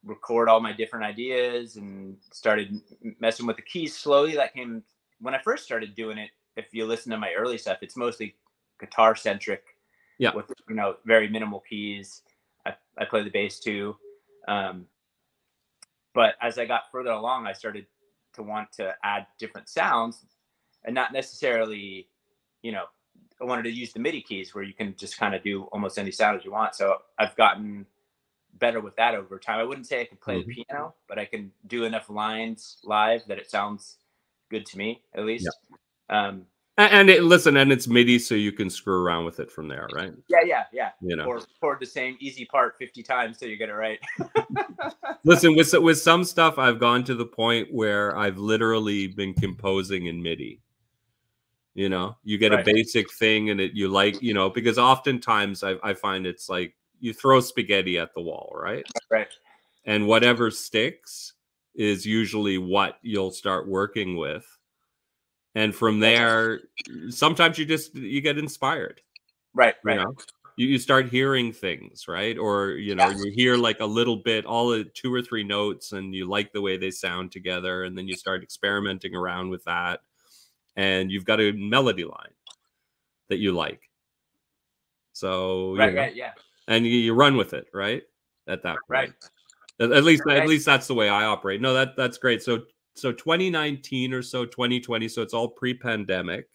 B: record all my different ideas, and started messing with the keys slowly. That came when I first started doing it. If you listen to my early stuff, it's mostly guitar centric, with, you know, very minimal keys. I play the bass too. But as I got further along, I started to want to add different sounds, and not necessarily, you know, I wanted to use the MIDI keys where you can just kind of do almost any sound as you want. So I've gotten better with that over time. I wouldn't say I can play the piano, but I can do enough lines live that it sounds good to me, at least.
A: And it's MIDI, so you can screw around with it from there, right?
B: Yeah.
A: You know,
B: or record the same easy part 50 times till you get it right.
A: Listen, with some stuff, I've gone to the point where I've literally been composing in MIDI. You know, you get a basic thing, and you like, you know, because oftentimes I find it's like you throw spaghetti at the wall, right?
B: Right.
A: And whatever sticks is usually what you'll start working with. And from there, sometimes you get inspired.
B: Right.
A: You know, you start hearing things, right? Or, you know, you hear like a little bit, all the 2 or 3 notes, and you like the way they sound together. And then you start experimenting around with that. And you've got a melody line that you like. So, and you run with it, right? At that point. At least that's the way I operate. No, that's great. So 2019 or so, 2020, so it's all pre-pandemic.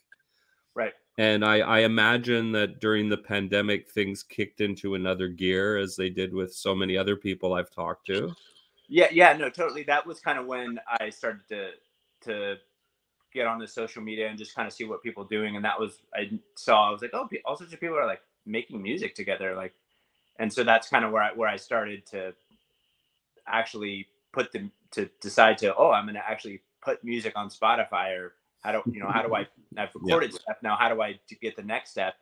B: Right.
A: And I imagine that during the pandemic, things kicked into another gear, as they did with so many other people I've talked to.
B: Yeah, no, totally. That was kind of when I started to get on the social media and just kind of see what people are doing. And that was, I was like, oh, all sorts of people are like making music together. Like, and so that's kind of where I started to actually decide to, I'm going to actually put music on Spotify, or I've recorded stuff now. How do I get the next step?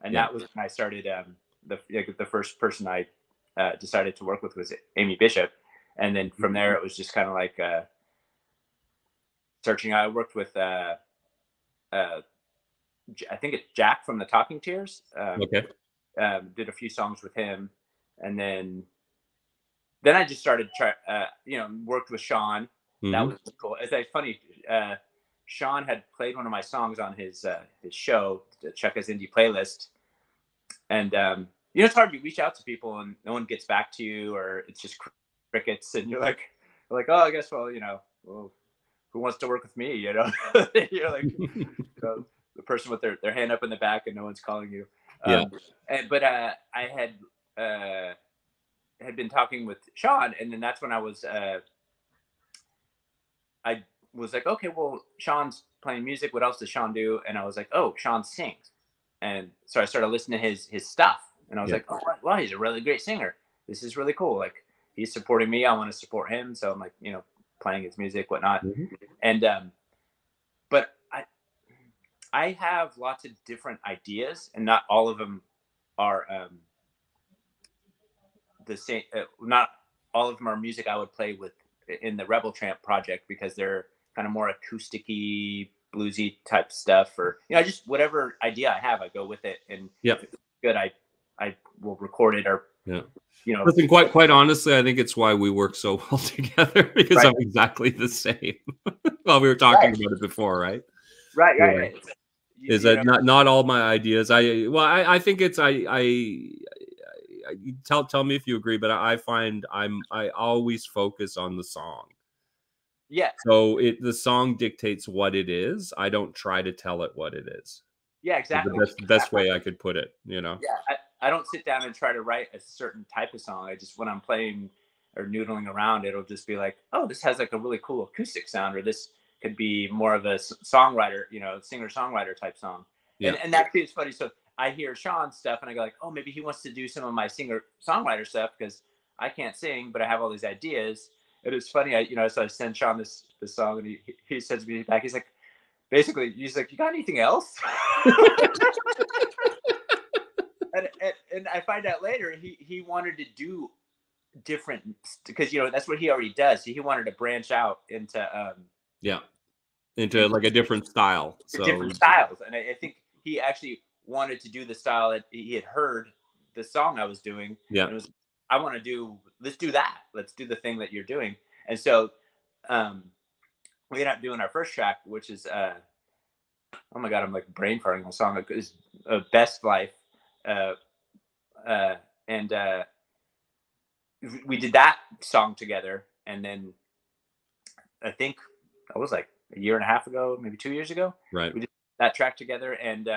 B: And that was when I started, the first person I decided to work with was Amy Bishop. And then from there, it was just kind of like searching. I worked with, I think it's Jack from the Talking Tears.
A: Okay.
B: Did a few songs with him. And then I just started worked with Sean. That was cool. It's like funny. Sean had played one of my songs on his show, the Check Us Indie playlist. And, it's hard to reach out to people and no one gets back to you, or it's just crickets. And you're like, oh, I guess, well, who wants to work with me? You're like the person with their hand up in the back and no one's calling you. But I had been talking with Sean, and then that's when I was like, okay, well, Sean's playing music. What else does Sean do? And I was like, oh, Sean sings. And so I started listening to his stuff, and I was like, oh, wow, he's a really great singer. This is really cool. Like, he's supporting me. I want to support him. So I'm like, playing his music, whatnot. And, but I have lots of different ideas, and not all of them are, the same. Not all of them are music I would play with in the Rebel Tramp project, because they're kind of more acousticy, bluesy type stuff, or just whatever idea I have, I go with it. And if it's good, I will record it, or
A: Listen, quite honestly, I think it's why we work so well together, because I'm exactly the same. Well, we were talking about it before, right?
B: Right.
A: Is that not all my ideas? I think it's tell me if you agree, but I find I always focus on the song.
B: Yeah.
A: So the song dictates what it is. I don't try to tell it what it is.
B: Yeah, exactly.
A: The best way I could put it,
B: Yeah, I don't sit down and try to write a certain type of song. I just, when I'm playing or noodling around, it'll just be like, oh, this has like a really cool acoustic sound, or this could be more of a songwriter, singer-songwriter type song. Yeah. And that is funny. So I hear Sean's stuff and I go like, oh, maybe he wants to do some of my singer-songwriter stuff, because I can't sing, but I have all these ideas. It is funny. So I send Sean this song, and he sends me back. He's like, you got anything else? and I find out later he wanted to do different, because that's what he already does. He wanted to branch out into
A: into like a different style.
B: Different styles, and I think he actually wanted to do the style that he had heard the song I was doing.
A: Yeah,
B: and it was, let's do that. Let's do the thing that you're doing. And so we ended up doing our first track, which is oh my god, I'm like brain farting on the song. It's Best Life. And we did that song together, and then I think that was like a year and a half ago, maybe 2 years ago.
A: Right.
B: We did that track together, and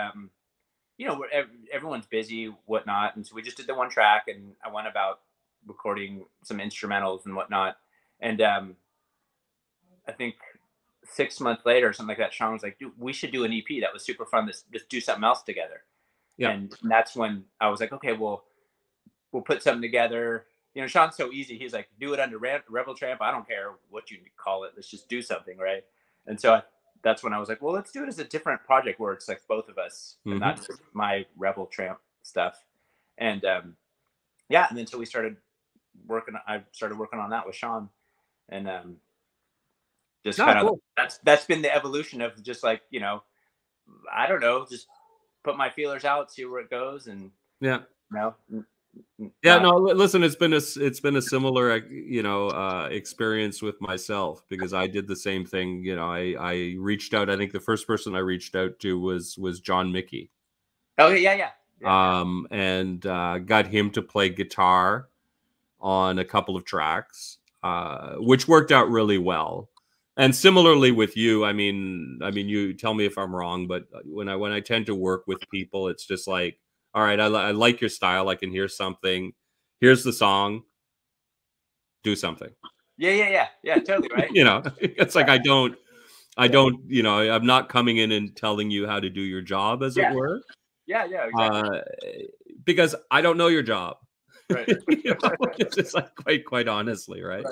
B: everyone's busy, whatnot, and so we just did the one track, and I went about recording some instrumentals and whatnot, and I think 6 months later or something like that, Sean was like, dude, we should do an EP. That was super fun. Let's do something else together. Yeah. And that's when I was like, okay, well, we'll put something together. Sean's so easy. He's like, do it under Rebel Tramp. I don't care what you call it. Let's just do something, right? And so that's when I was like, well, let's do it as a different project where it's like both of us, and not just my Rebel Tramp stuff. And and then so I started working on that with Sean, and just kind of cool. That's been the evolution of just like, I don't know, just put my feelers out, see where it goes, and
A: listen, it's been a similar experience with myself, because I did the same thing. I reached out. I think the first person I reached out to was John Mickey.
B: Okay, yeah.
A: And got him to play guitar on a couple of tracks, which worked out really well. And similarly with you, I mean, you tell me if I'm wrong, but when I tend to work with people, it's just like, all right, I like your style. I can hear something. Here's the song. Do something.
B: Yeah, totally, right.
A: It's like, I don't, I'm not coming in and telling you how to do your job, as it were.
B: Yeah, exactly.
A: Because I don't know your job.
B: Right.
A: It's just like quite honestly, right?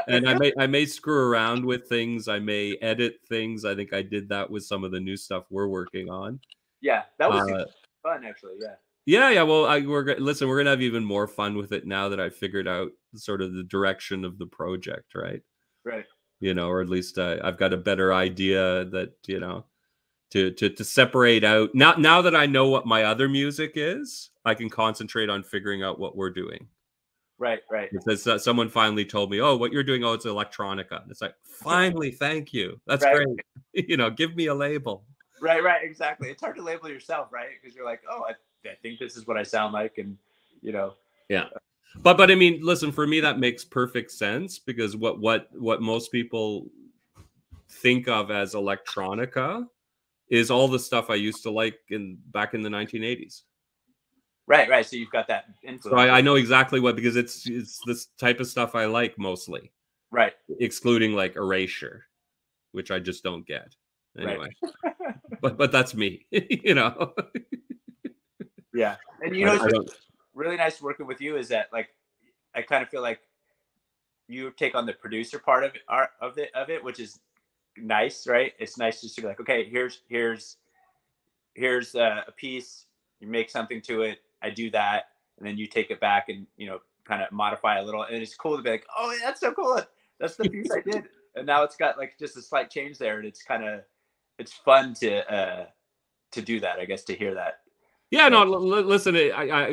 A: And I may screw around with things. I may edit things. I think I did that with some of the new stuff we're working on.
B: Yeah, that was fun, actually.
A: Yeah. Well, we're gonna have even more fun with it now that I figured out sort of the direction of the project, right?
B: Right.
A: You know, or at least I've got a better idea that, you know, to separate out. Now that I know what my other music is, I can concentrate on figuring out what we're doing.
B: Right, right.
A: Because someone finally told me, "Oh, what you're doing? Oh, it's electronica." And it's like, finally, thank you. That's
B: right.
A: great. You know, give me a label.
B: Right, right, exactly. It's hard to label yourself, right? Because you're like, oh, I think this is what I sound like, and you know.
A: Yeah. But I mean, listen, for me that makes perfect sense, because what most people think of as electronica is all the stuff I used to like back in the 1980s.
B: Right, right. So you've got that influence.
A: So I know exactly what, because it's this type of stuff I like mostly.
B: Right.
A: Excluding like Erasure, which I just don't get. Anyway.
B: Right.
A: but that's me, you know.
B: Yeah. And you know, it's really nice working with you is that, like, I kind of feel like you take on the producer part of it, which is nice, right? It's nice just to be like, okay, here's a piece, you make something to it, I do that, and then you take it back and, you know, kind of modify a little, and it's cool to be like, oh, that's so cool, that's the piece I did, and now it's got like just a slight change there, and it's fun to do that, I guess, to hear that.
A: Yeah, no, listen, I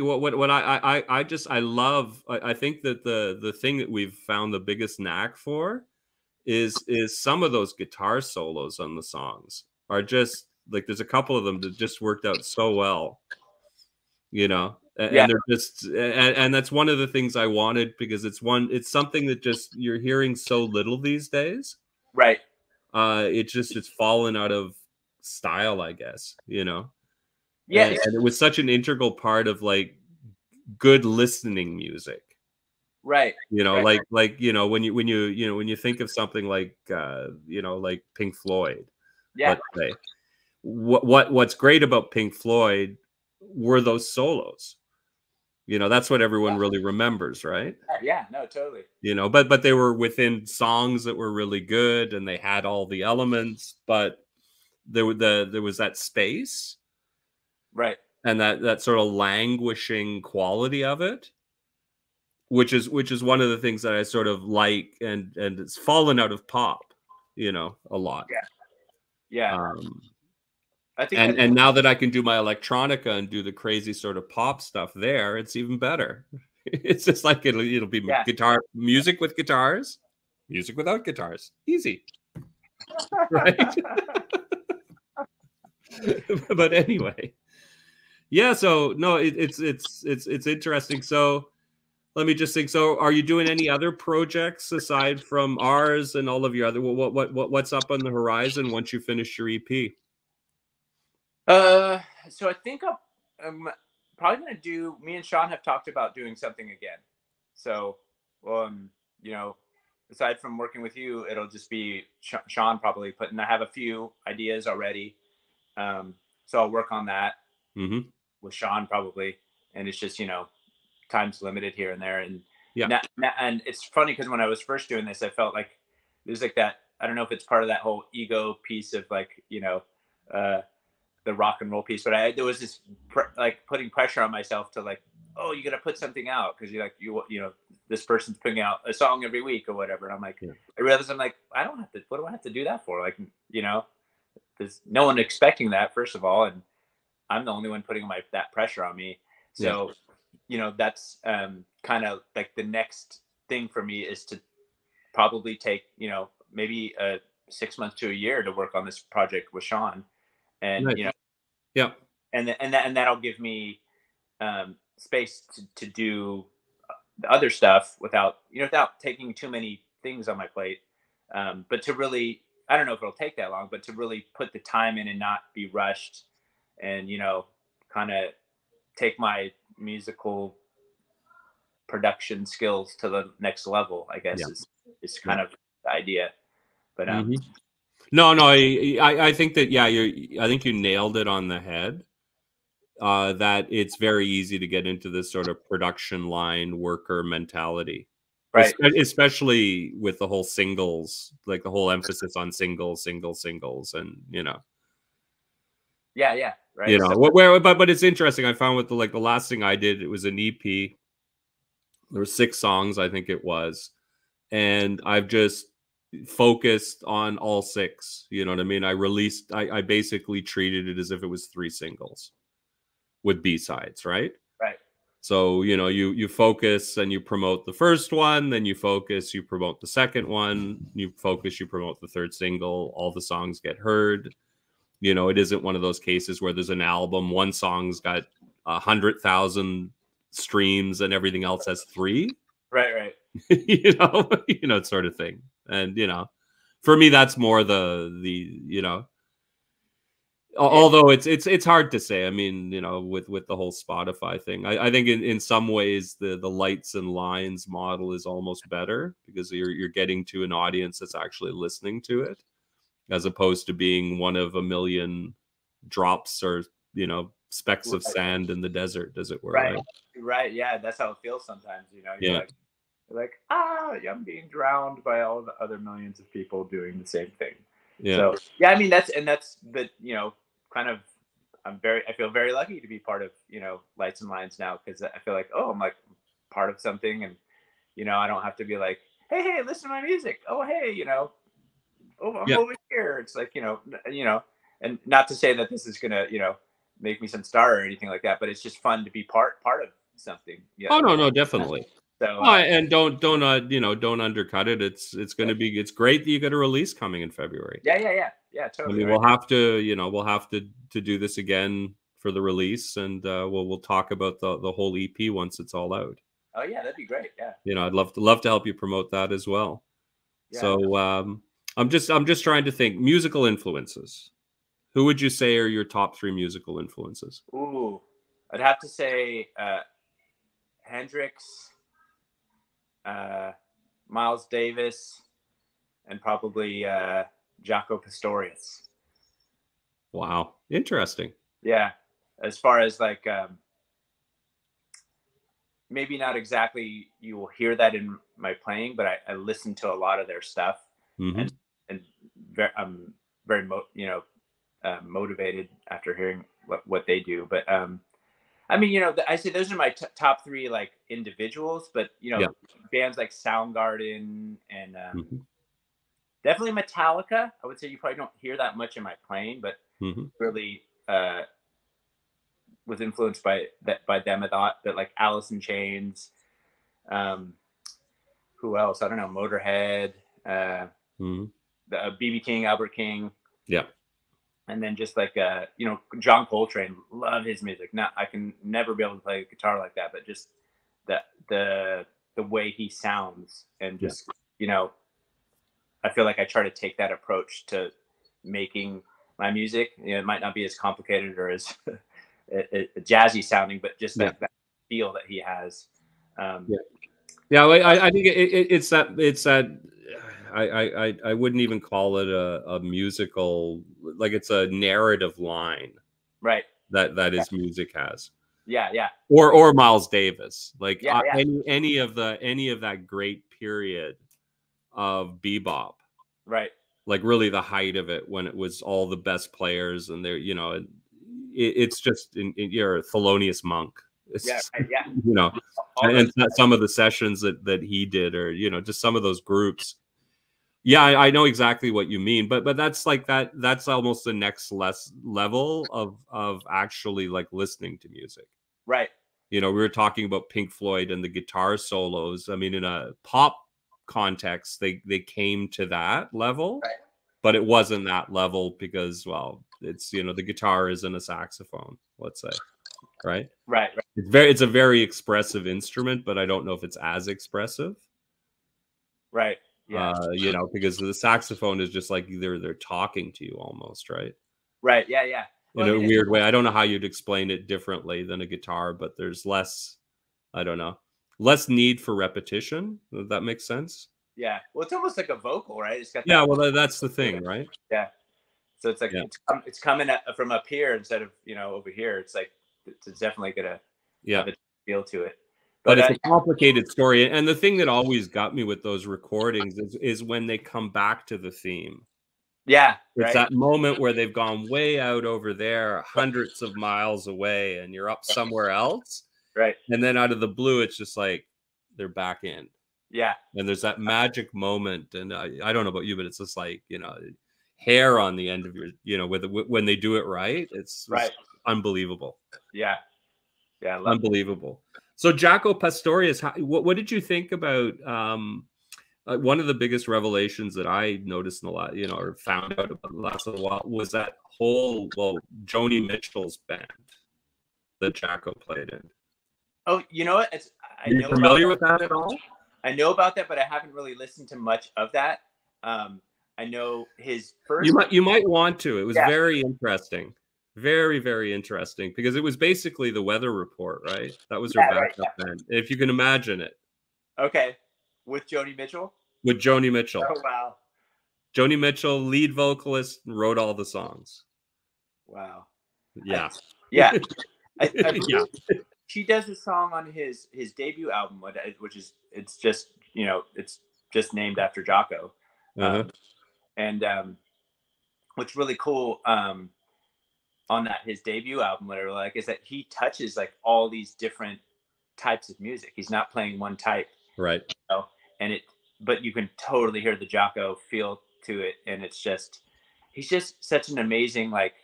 A: love, I think that the thing that we've found the biggest knack for is some of those guitar solos on the songs are just like, there's a couple of them that just worked out so well, you know. And they're just, and that's one of the things I wanted, because it's something that just you're hearing so little these days,
B: right?
A: It's fallen out of style, I guess, you know.
B: Yeah,
A: and it was such an integral part of like good listening music,
B: right?
A: You know,
B: right.
A: like you know, when you think of something like you know, like Pink Floyd, let's say, what's great about Pink Floyd were those solos. You know, that's what everyone really remembers, right?
B: Yeah, no, totally.
A: You know, but they were within songs that were really good, and they had all the elements, but there was that space,
B: right?
A: And that sort of languishing quality of it, which is one of the things that I sort of like, and it's fallen out of pop, you know, a lot.
B: Yeah.
A: I think, and now that I can do my electronica and do the crazy sort of pop stuff there, it's even better. It's just like it'll be guitar music with guitars, music without guitars, easy, right? But anyway. Yeah, so no, it's interesting. So let me just think. So are you doing any other projects aside from ours and all of your other? What's up on the horizon once you finish your EP?
B: So I think I'm probably gonna do. Me and Sean have talked about doing something again. So, you know, aside from working with you, it'll just be Sean probably putting. I have a few ideas already, so I'll work on that.
A: Mm-hmm.
B: With Sean probably, and it's just, you know, time's limited here and there, and and it's funny because when I was first doing this, I felt like there's like that, I don't know if it's part of that whole ego piece of like, you know, the rock and roll piece, but there was this like putting pressure on myself to like, oh, you gotta put something out because you're like, you know, this person's putting out a song every week or whatever, and I'm like, I realized I'm like, I don't have to, what do I have to do that for? Like, you know, there's no one expecting that, first of all, and I'm the only one putting that pressure on me. So, you know, that's kind of like the next thing for me is to probably take, you know, maybe 6 months to a year to work on this project with Sean, and you know, and that'll give me space to do the other stuff without taking too many things on my plate. But to really, I don't know if it'll take that long, but to really put the time in and not be rushed. And, you know, kind of take my musical production skills to the next level, I guess is kind of the idea. But
A: no, I think that I think you nailed it on the head. That it's very easy to get into this sort of production line worker mentality,
B: right?
A: Especially with the whole singles, like the whole emphasis on singles, and you know.
B: Yeah, right.
A: You know, but it's interesting. I found with the last thing I did, it was an EP There were 6 songs, I think it was. And I've just focused on all 6. You know what I mean? I basically treated it as if it was 3 singles with B-sides, right?
B: Right.
A: So, you know, you focus and you promote the first one, then you focus, you promote the second one, you focus, you promote the third single, all the songs get heard. You know, it isn't one of those cases where there's an album, one song's got 100,000 streams and everything else has 3.
B: Right.
A: you know, sort of thing. And, you know, for me, that's more the, you know, although it's hard to say. I mean, you know, with the whole Spotify thing, I think in some ways the lights and lines model is almost better because you're getting to an audience that's actually listening to it, as opposed to being one of a million drops or, you know, specks of sand in the desert, as it were.
B: Right. Yeah, that's how it feels sometimes. You know, you're like, I'm being drowned by all the other millions of people doing the same thing.
A: Yeah.
B: So yeah, I mean that's the, you know, kind of, I feel very lucky to be part of, you know, Lights and Lines now, because I feel like, I'm like part of something, and, you know, I don't have to be like, hey, listen to my music. Oh, hey, you know, I'm over here. It's like, you know, and not to say that this is gonna, you know, make me some star or anything like that, but it's just fun to be part of something. Yeah.
A: Oh no, definitely.
B: So
A: and don't you know, don't undercut it. It's it's great that you got a release coming in February.
B: Yeah, totally.
A: I mean, we'll have to do this again for the release, and we'll talk about the whole EP once it's all out.
B: Oh yeah, that'd be great. Yeah.
A: You know, I'd love to help you promote that as well. Yeah. So I'm just trying to think musical influences. Who would you say are your top 3 musical influences?
B: Ooh, I'd have to say Hendrix, Miles Davis, and probably Jaco Pastorius.
A: Wow, interesting.
B: Yeah, as far as like maybe not exactly you will hear that in my playing, but I listen to a lot of their stuff, and I'm very motivated after hearing what they do. But I mean, you know, I say those are my top 3 like individuals, but you know, bands like Soundgarden and definitely Metallica. I would say you probably don't hear that much in my playing, but really was influenced by them a lot. But like Alice in Chains, who else? I don't know. Motorhead, the BB King, Albert King.
A: Yeah.
B: And then just like you know, John Coltrane, love his music. Not, I can never be able to play guitar like that, but just the way he sounds, and just you know, I feel like I try to take that approach to making my music. You know, it might not be as complicated or as jazzy sounding, but just that feel that he has.
A: I think it's that. I wouldn't even call it a musical, like it's a narrative line,
B: right?
A: That his music has.
B: Yeah.
A: Or Miles Davis, like any of that great period of bebop,
B: right?
A: Like really the height of it, when it was all the best players, and they're, you know, it's just you're a Thelonious Monk.
B: Yeah.
A: You know, and some of the sessions that he did, or you know, just some of those groups. Yeah, I know exactly what you mean, but that's like that's almost the next level of actually like listening to music.
B: Right.
A: You know, we were talking about Pink Floyd and the guitar solos. I mean, in a pop context, they came to that level,
B: right,
A: but it wasn't that level because, well, it's, you know, the guitar isn't a saxophone, let's say. Right. It's a very expressive instrument, but I don't know if it's as expressive.
B: Right. Yeah.
A: You know, because the saxophone is just like they're talking to you almost, right?
B: Right. Yeah.
A: Well, in a weird way. I don't know how you'd explain it differently than a guitar, but there's less, I don't know, less need for repetition. Does that make sense?
B: Yeah. Well, it's almost like a vocal, right? It's got
A: well, that's the thing, right?
B: Yeah. So it's like it's coming from up here instead of, you know, over here. It's like it's definitely gonna have a feel to it.
A: But it's a complicated story. And the thing that always got me with those recordings is when they come back to the theme.
B: Yeah.
A: It's that moment where they've gone way out over there, hundreds of miles away, and you're up somewhere else.
B: Right.
A: And then out of the blue, it's just like, back end.
B: Yeah.
A: And there's that magic moment, and I don't know about you, but it's just like, you know, hair on the end of your, you know, when they do it right, it's unbelievable.
B: Yeah. Yeah, I love
A: unbelievable. So Jaco Pastorius, what did you think about one of the biggest revelations that I noticed in a lot, you know, or found out about the last little while, was that whole, Joni Mitchell's band that Jaco played in.
B: Oh, you know what?
A: Are you familiar with that at all?
B: I know about that, but I haven't really listened to much of that. I know his first.
A: You might want to. It was very interesting. Very, very interesting, because it was basically the Weather Report, right? That was her backup band, if you can imagine it.
B: Okay. With Joni Mitchell?
A: With Joni Mitchell.
B: Oh, wow.
A: Joni Mitchell, lead vocalist, wrote all the songs.
B: Wow.
A: Yeah.
B: Yeah. Yeah. She does a song on his debut album, which is, it's just, you know, it's just named after Jaco. And what's really cool on his debut album, whatever, like, is that he touches like all these different types of music. He's not playing one type.
A: Right.
B: You know? But you can totally hear the Jaco feel to it. And it's just, he's just such an amazing, like,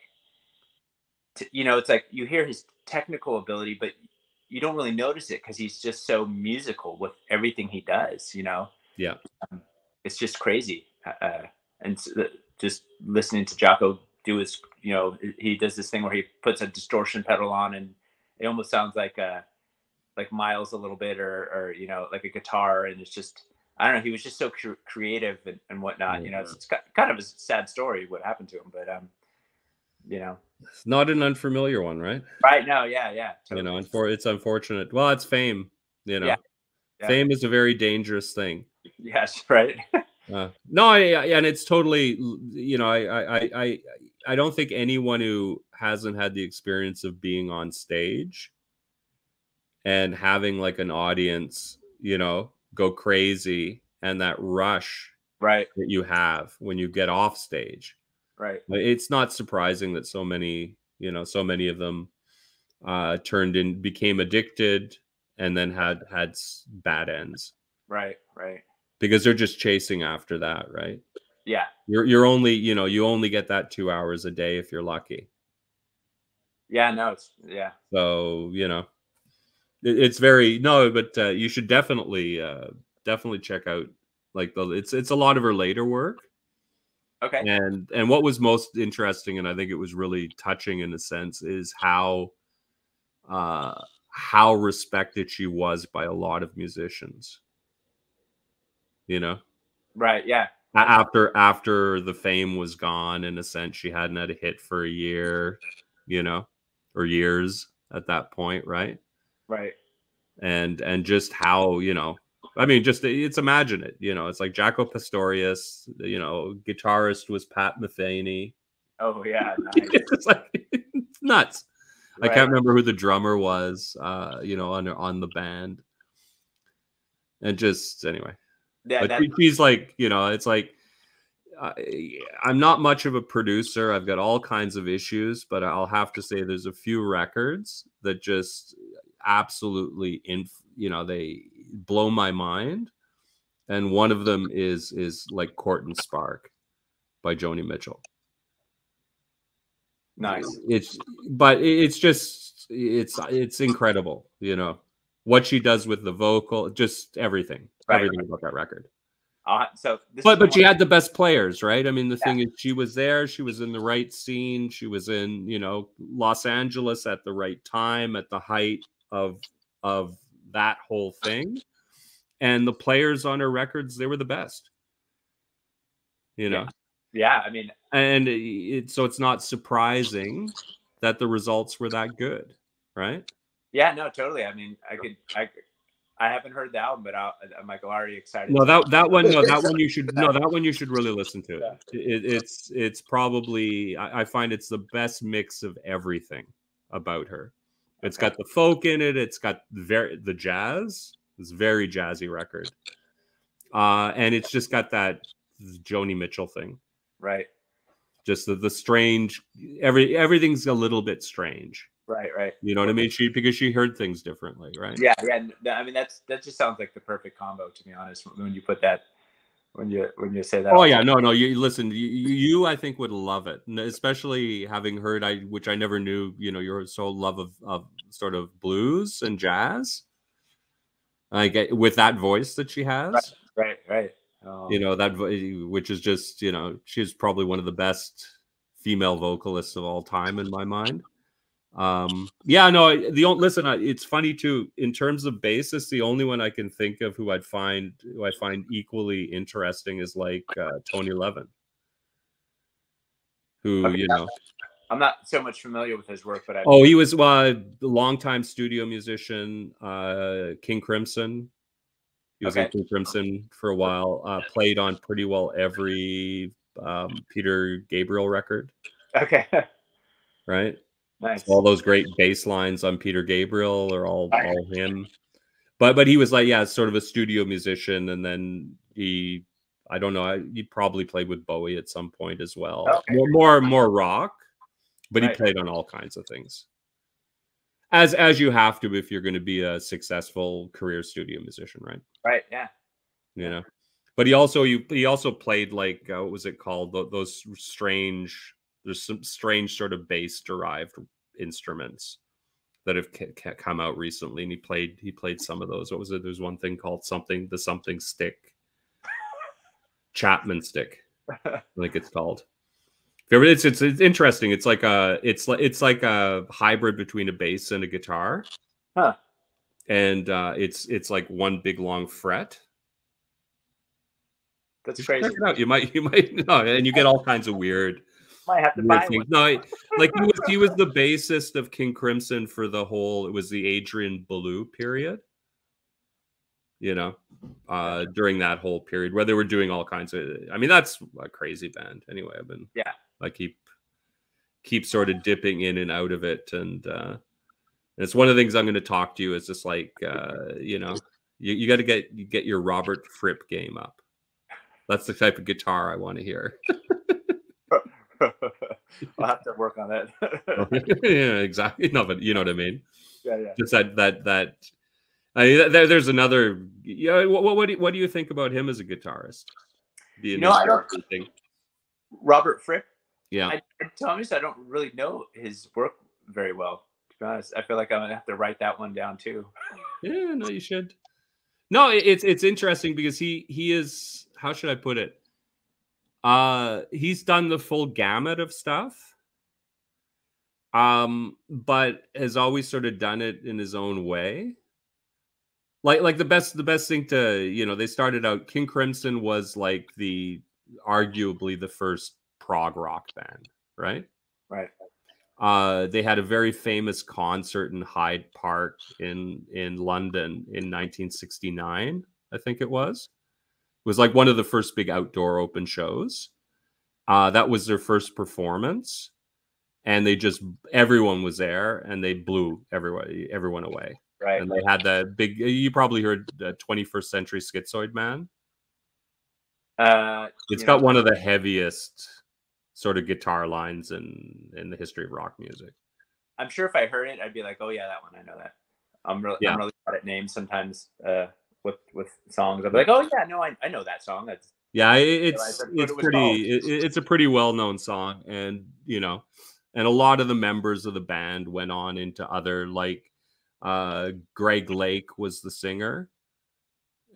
B: you know, it's like you hear his technical ability, but you don't really notice it because he's just so musical with everything he does, you know?
A: Yeah.
B: It's just crazy. And just listening to Jaco do his, you know, he does this thing where he puts a distortion pedal on and it almost sounds like Miles a little bit, or you know, like a guitar. And it's just, I don't know, he was just so creative and whatnot. You know, it's kind of a sad story what happened to him, but you know,
A: it's not an unfamiliar one, right?
B: Right. No, yeah.
A: Totally. You know, it's unfortunate. Well, it's fame. You know, fame is a very dangerous thing.
B: Yes, right.
A: No, and it's totally, you know, I don't think anyone who hasn't had the experience of being on stage and having like an audience, you know, go crazy, and that rush that you have when you get off stage.
B: Right.
A: It's not surprising that so many of them became addicted and then had bad ends.
B: Right.
A: Because they're just chasing after that, right?
B: Yeah.
A: You're only, you know, you only get that 2 hours a day if you're lucky.
B: Yeah, no,
A: So, you know, it's very, but you should definitely check out, like, it's a lot of her later work.
B: Okay.
A: And what was most interesting, and I think it was really touching in a sense, is how respected she was by a lot of musicians. You know?
B: Right, yeah.
A: After the fame was gone, in a sense, she hadn't had a hit for a year, you know, or years at that point, right?
B: Right.
A: And just how, you know, I mean, it's imagine it, you know, it's like Jaco Pastorius, you know, guitarist was Pat Metheny.
B: Oh yeah, nice.
A: It's like, it's nuts. Right. I can't remember who the drummer was, you know, on the band. And just, anyway. Yeah, but she's like, you know, it's like, I'm not much of a producer. I've got all kinds of issues, but I'll have to say there's a few records that just absolutely, you know, they blow my mind. And one of them is like Court and Spark by Joni Mitchell.
B: Nice.
A: It's incredible, you know, what she does with the vocal, just everything about that record. But she had the best players, right? I mean, the thing is, she was there, she was in the right scene, she was in, you know, Los Angeles at the right time, at the height of that whole thing. And the players on her records, they were the best. You know?
B: Yeah, I mean,
A: and so it's not surprising that the results were that good, right?
B: Yeah, no, totally. I mean, I haven't heard the album, but I'm like already excited.
A: No, that one you should really listen to. Yeah. It's probably, I find it's the best mix of everything about her. It's got the folk in it. It's got the jazz. It's a very jazzy record, and it's just got that Joni Mitchell thing,
B: right?
A: Just the strange. Everything's a little bit strange,
B: Right, right.
A: You know what I mean? Because she heard things differently, right?
B: Yeah, yeah. I mean, that just sounds like the perfect combo, to be honest. When you put that, when you say that
A: Oh
B: all
A: yeah,
B: together.
A: no. You listen. You I think would love it, especially having heard which I never knew. You know, your so love of sort of blues and jazz. I get with that voice that she
B: Right,
A: has.
B: right, right.
A: You know which is just she's probably one of the best female vocalists of all time in my mind. Yeah, no, listen, it's funny too, in terms of bassists, the only one I can think of who I find equally interesting is like Tony Levin, who
B: Okay, I'm not so much familiar with his work, but
A: he was a longtime studio musician, King Crimson. He was in King Crimson for a while, played on pretty well every Peter Gabriel record.
B: Okay.
A: Right?
B: Nice.
A: So all those great bass lines on Peter Gabriel are all him. But he was like, sort of a studio musician, and then I don't know, he probably played with Bowie at some point as well.
B: Okay.
A: More rock, but he played on all kinds of things. As you have to if you're going to be a successful career studio musician, right?
B: Right. Yeah.
A: You know, but he also played like what was it called? Those strange. There's some strange sort of bass derived instruments that have come out recently, and he played some of those. What was it? There's one thing called something stick, Chapman stick, I think it's called. It's interesting. It's like a hybrid between a bass and a guitar, and it's like one big long fret.
B: That's crazy.
A: Check it out. You might know, and you get all kinds of weird.
B: Might have to buy one.
A: No, like he was the bassist of King Crimson for the whole. It was the Adrian Belew period. You know, during that whole period where they were doing all kinds of. I mean, that's a crazy band. Anyway, I keep sort of dipping in and out of it, and it's one of the things I'm going to talk to you is just like you got to get your Robert Fripp game up. That's the type of guitar I want to hear.
B: I'll have to work on that.
A: Yeah, exactly. No, but you know what I mean.
B: Yeah.
A: Just that. I mean, there's another. Yeah. What do you think about him as a guitarist?
B: I don't think Robert Fripp.
A: Yeah.
B: To be honest, I don't really know his work very well. To be honest, I feel like I'm gonna have to write that one down too.
A: Yeah. No, you should. No, it's interesting because he is. How should I put it? He's done the full gamut of stuff, but has always sort of done it in his own way. Like the best thing to they started out. King Crimson was like arguably the first prog rock band, right?
B: Right.
A: They had a very famous concert in Hyde Park in London in 1969, I think it was. It was like one of the first big outdoor open shows. That was their first performance, and everyone was there, and they blew everyone away.
B: Right.
A: And they had that big. You probably heard 21st Century Schizoid Man. It's got one of the heaviest sort of guitar lines in the history of rock music.
B: I'm sure if I heard it, I'd be like, "Oh yeah, that one. I know that." I'm really bad at names sometimes. With songs, I'll be like, "Oh yeah, no, I know that song." That's
A: it's a pretty well known song, and and a lot of the members of the band went on into other Greg Lake was the singer,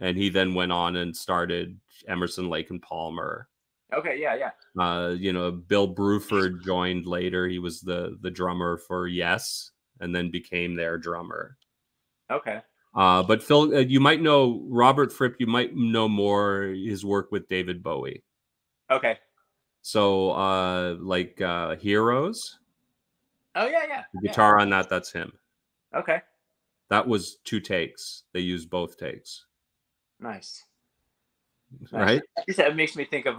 A: and he then went on and started Emerson, Lake and Palmer.
B: Okay, yeah.
A: Bill Bruford joined later. He was the drummer for Yes, and then became their drummer.
B: Okay.
A: But Phil, you might know Robert Fripp. You might know more his work with David Bowie.
B: Okay.
A: So, Heroes.
B: Oh yeah.
A: The guitar on that's him.
B: Okay.
A: That was 2 takes. They used both takes.
B: Nice.
A: Right.
B: It makes me think of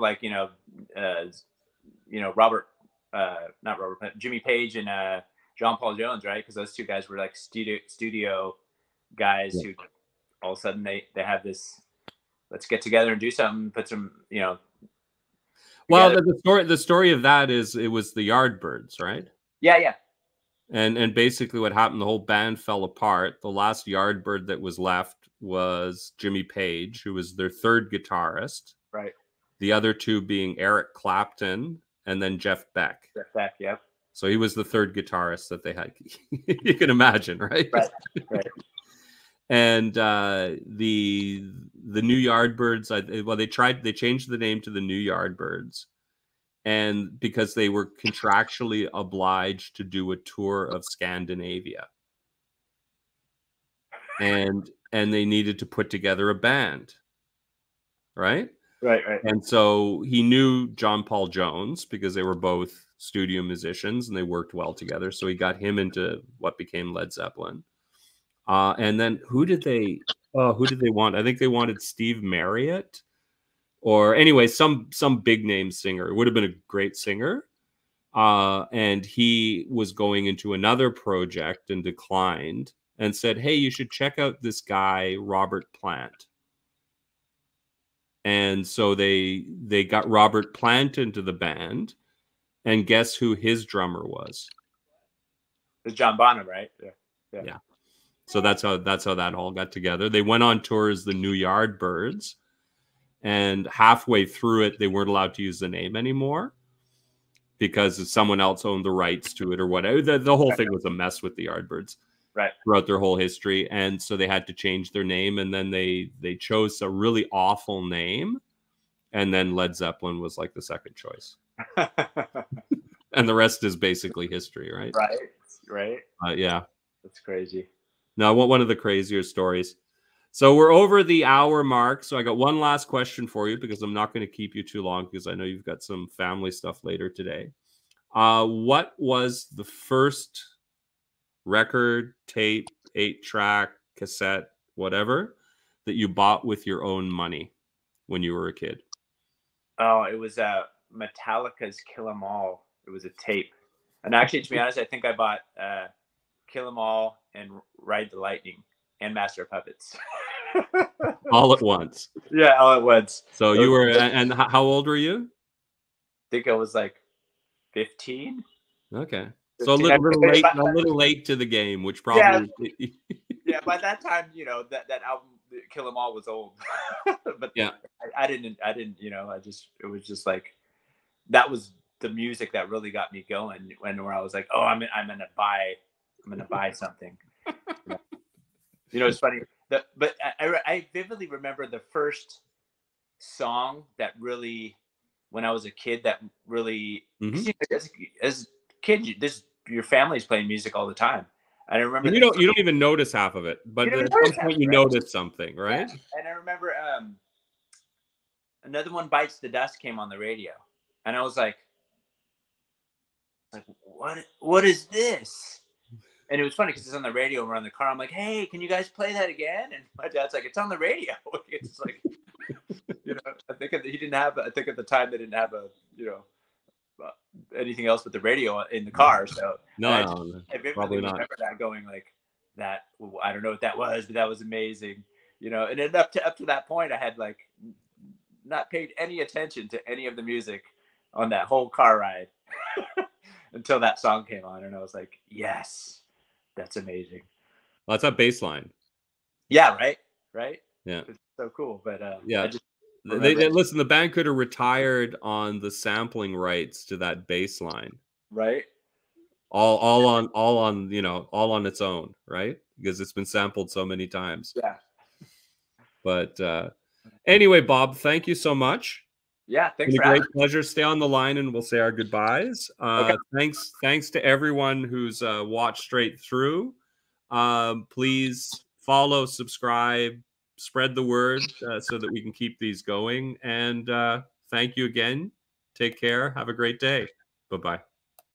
B: Jimmy Page and John Paul Jones, right? Because those two guys were like studio guys who all of a sudden they have this, let's get together and do something, put some
A: well, the story of that is it was the Yardbirds, right?
B: Yeah.
A: And basically what happened, the whole band fell apart. The last Yardbird that was left was Jimmy Page, who was their third guitarist.
B: Right.
A: The other two being Eric Clapton and then Jeff Beck.
B: Jeff Beck, yep.
A: So he was the third guitarist that they had. You can imagine, right?
B: Right, right.
A: And the New Yardbirds, well, they changed the name to the New Yardbirds, and because they were contractually obliged to do a tour of Scandinavia, and they needed to put together a band, right?
B: Right, right.
A: And so he knew John Paul Jones because they were both studio musicians and they worked well together. So he got him into what became Led Zeppelin. And then who did they want? I think they wanted Steve Marriott, or anyway, some big name singer. It would have been a great singer. And he was going into another project and declined and said, "Hey, you should check out this guy, Robert Plant." And so they got Robert Plant into the band, and guess who his drummer was?
B: It's John Bonham, right?
A: Yeah. So that's how that all got together. They went on tour as the New Yardbirds, and halfway through it, they weren't allowed to use the name anymore because someone else owned the rights to it or whatever. The whole thing was a mess with the Yardbirds.
B: Right.
A: Throughout their whole history, and so they had to change their name, and then they chose a really awful name, and then Led Zeppelin was like the second choice. And the rest is basically history, right?
B: Right.
A: Yeah,
B: that's crazy.
A: Now, one of the crazier stories. So we're over the hour mark, so I got one last question for you because I'm not going to keep you too long because I know you've got some family stuff later today. What was the first record, tape, 8-track, cassette, whatever, that you bought with your own money when you were a kid?
B: Oh, it was Metallica's Kill 'Em All. It was a tape. And actually, to be honest, I think I bought Kill 'Em All and Ride the Lightning and Master of Puppets.
A: All at once.
B: Yeah, all at once.
A: So you were, and how old were you?
B: I think I was like 15.
A: Okay. So a little late to the game, which probably.
B: Yeah, by that time, that album Kill 'Em All was old. But yeah, I didn't, it was just like, that was the music that really got me going, where I was like, oh, I'm gonna buy something. It's funny, but I vividly remember the first song that really, when I was a kid, that really, as a kid, your family's playing music all the time. And I remember
A: you don't even notice half of it, but at some point you notice something, right?
B: Yeah. And I remember Another One Bites the Dust came on the radio, and I was like, what is this? And it was funny because it's on the radio. We're on the car. I'm like, hey, can you guys play that again? And my dad's like, it's on the radio. It's like, I think he didn't have. I think at the time they didn't have anything else but the radio in the car. So
A: I
B: probably remember that going like that. I don't know what that was, but that was amazing. And then up to that point, I had like not paid any attention to any of the music on that whole car ride until that song came on, and I was like, yes, that's amazing.
A: Well, that's a bass line.
B: Yeah, right.
A: Yeah,
B: it's so cool. But
A: yeah, they listen. The band could have retired on the sampling rights to that bass line,
B: right?
A: All on its own, right? Because it's been sampled so many times.
B: Yeah.
A: But anyway, Bob, thank you so much.
B: Yeah, thanks.
A: It's been a great pleasure. Stay on the line, and we'll say our goodbyes. Okay. Thanks to everyone who's watched straight through. Please follow, subscribe, spread the word so that we can keep these going. And thank you again. Take care. Have a great day. Bye-bye.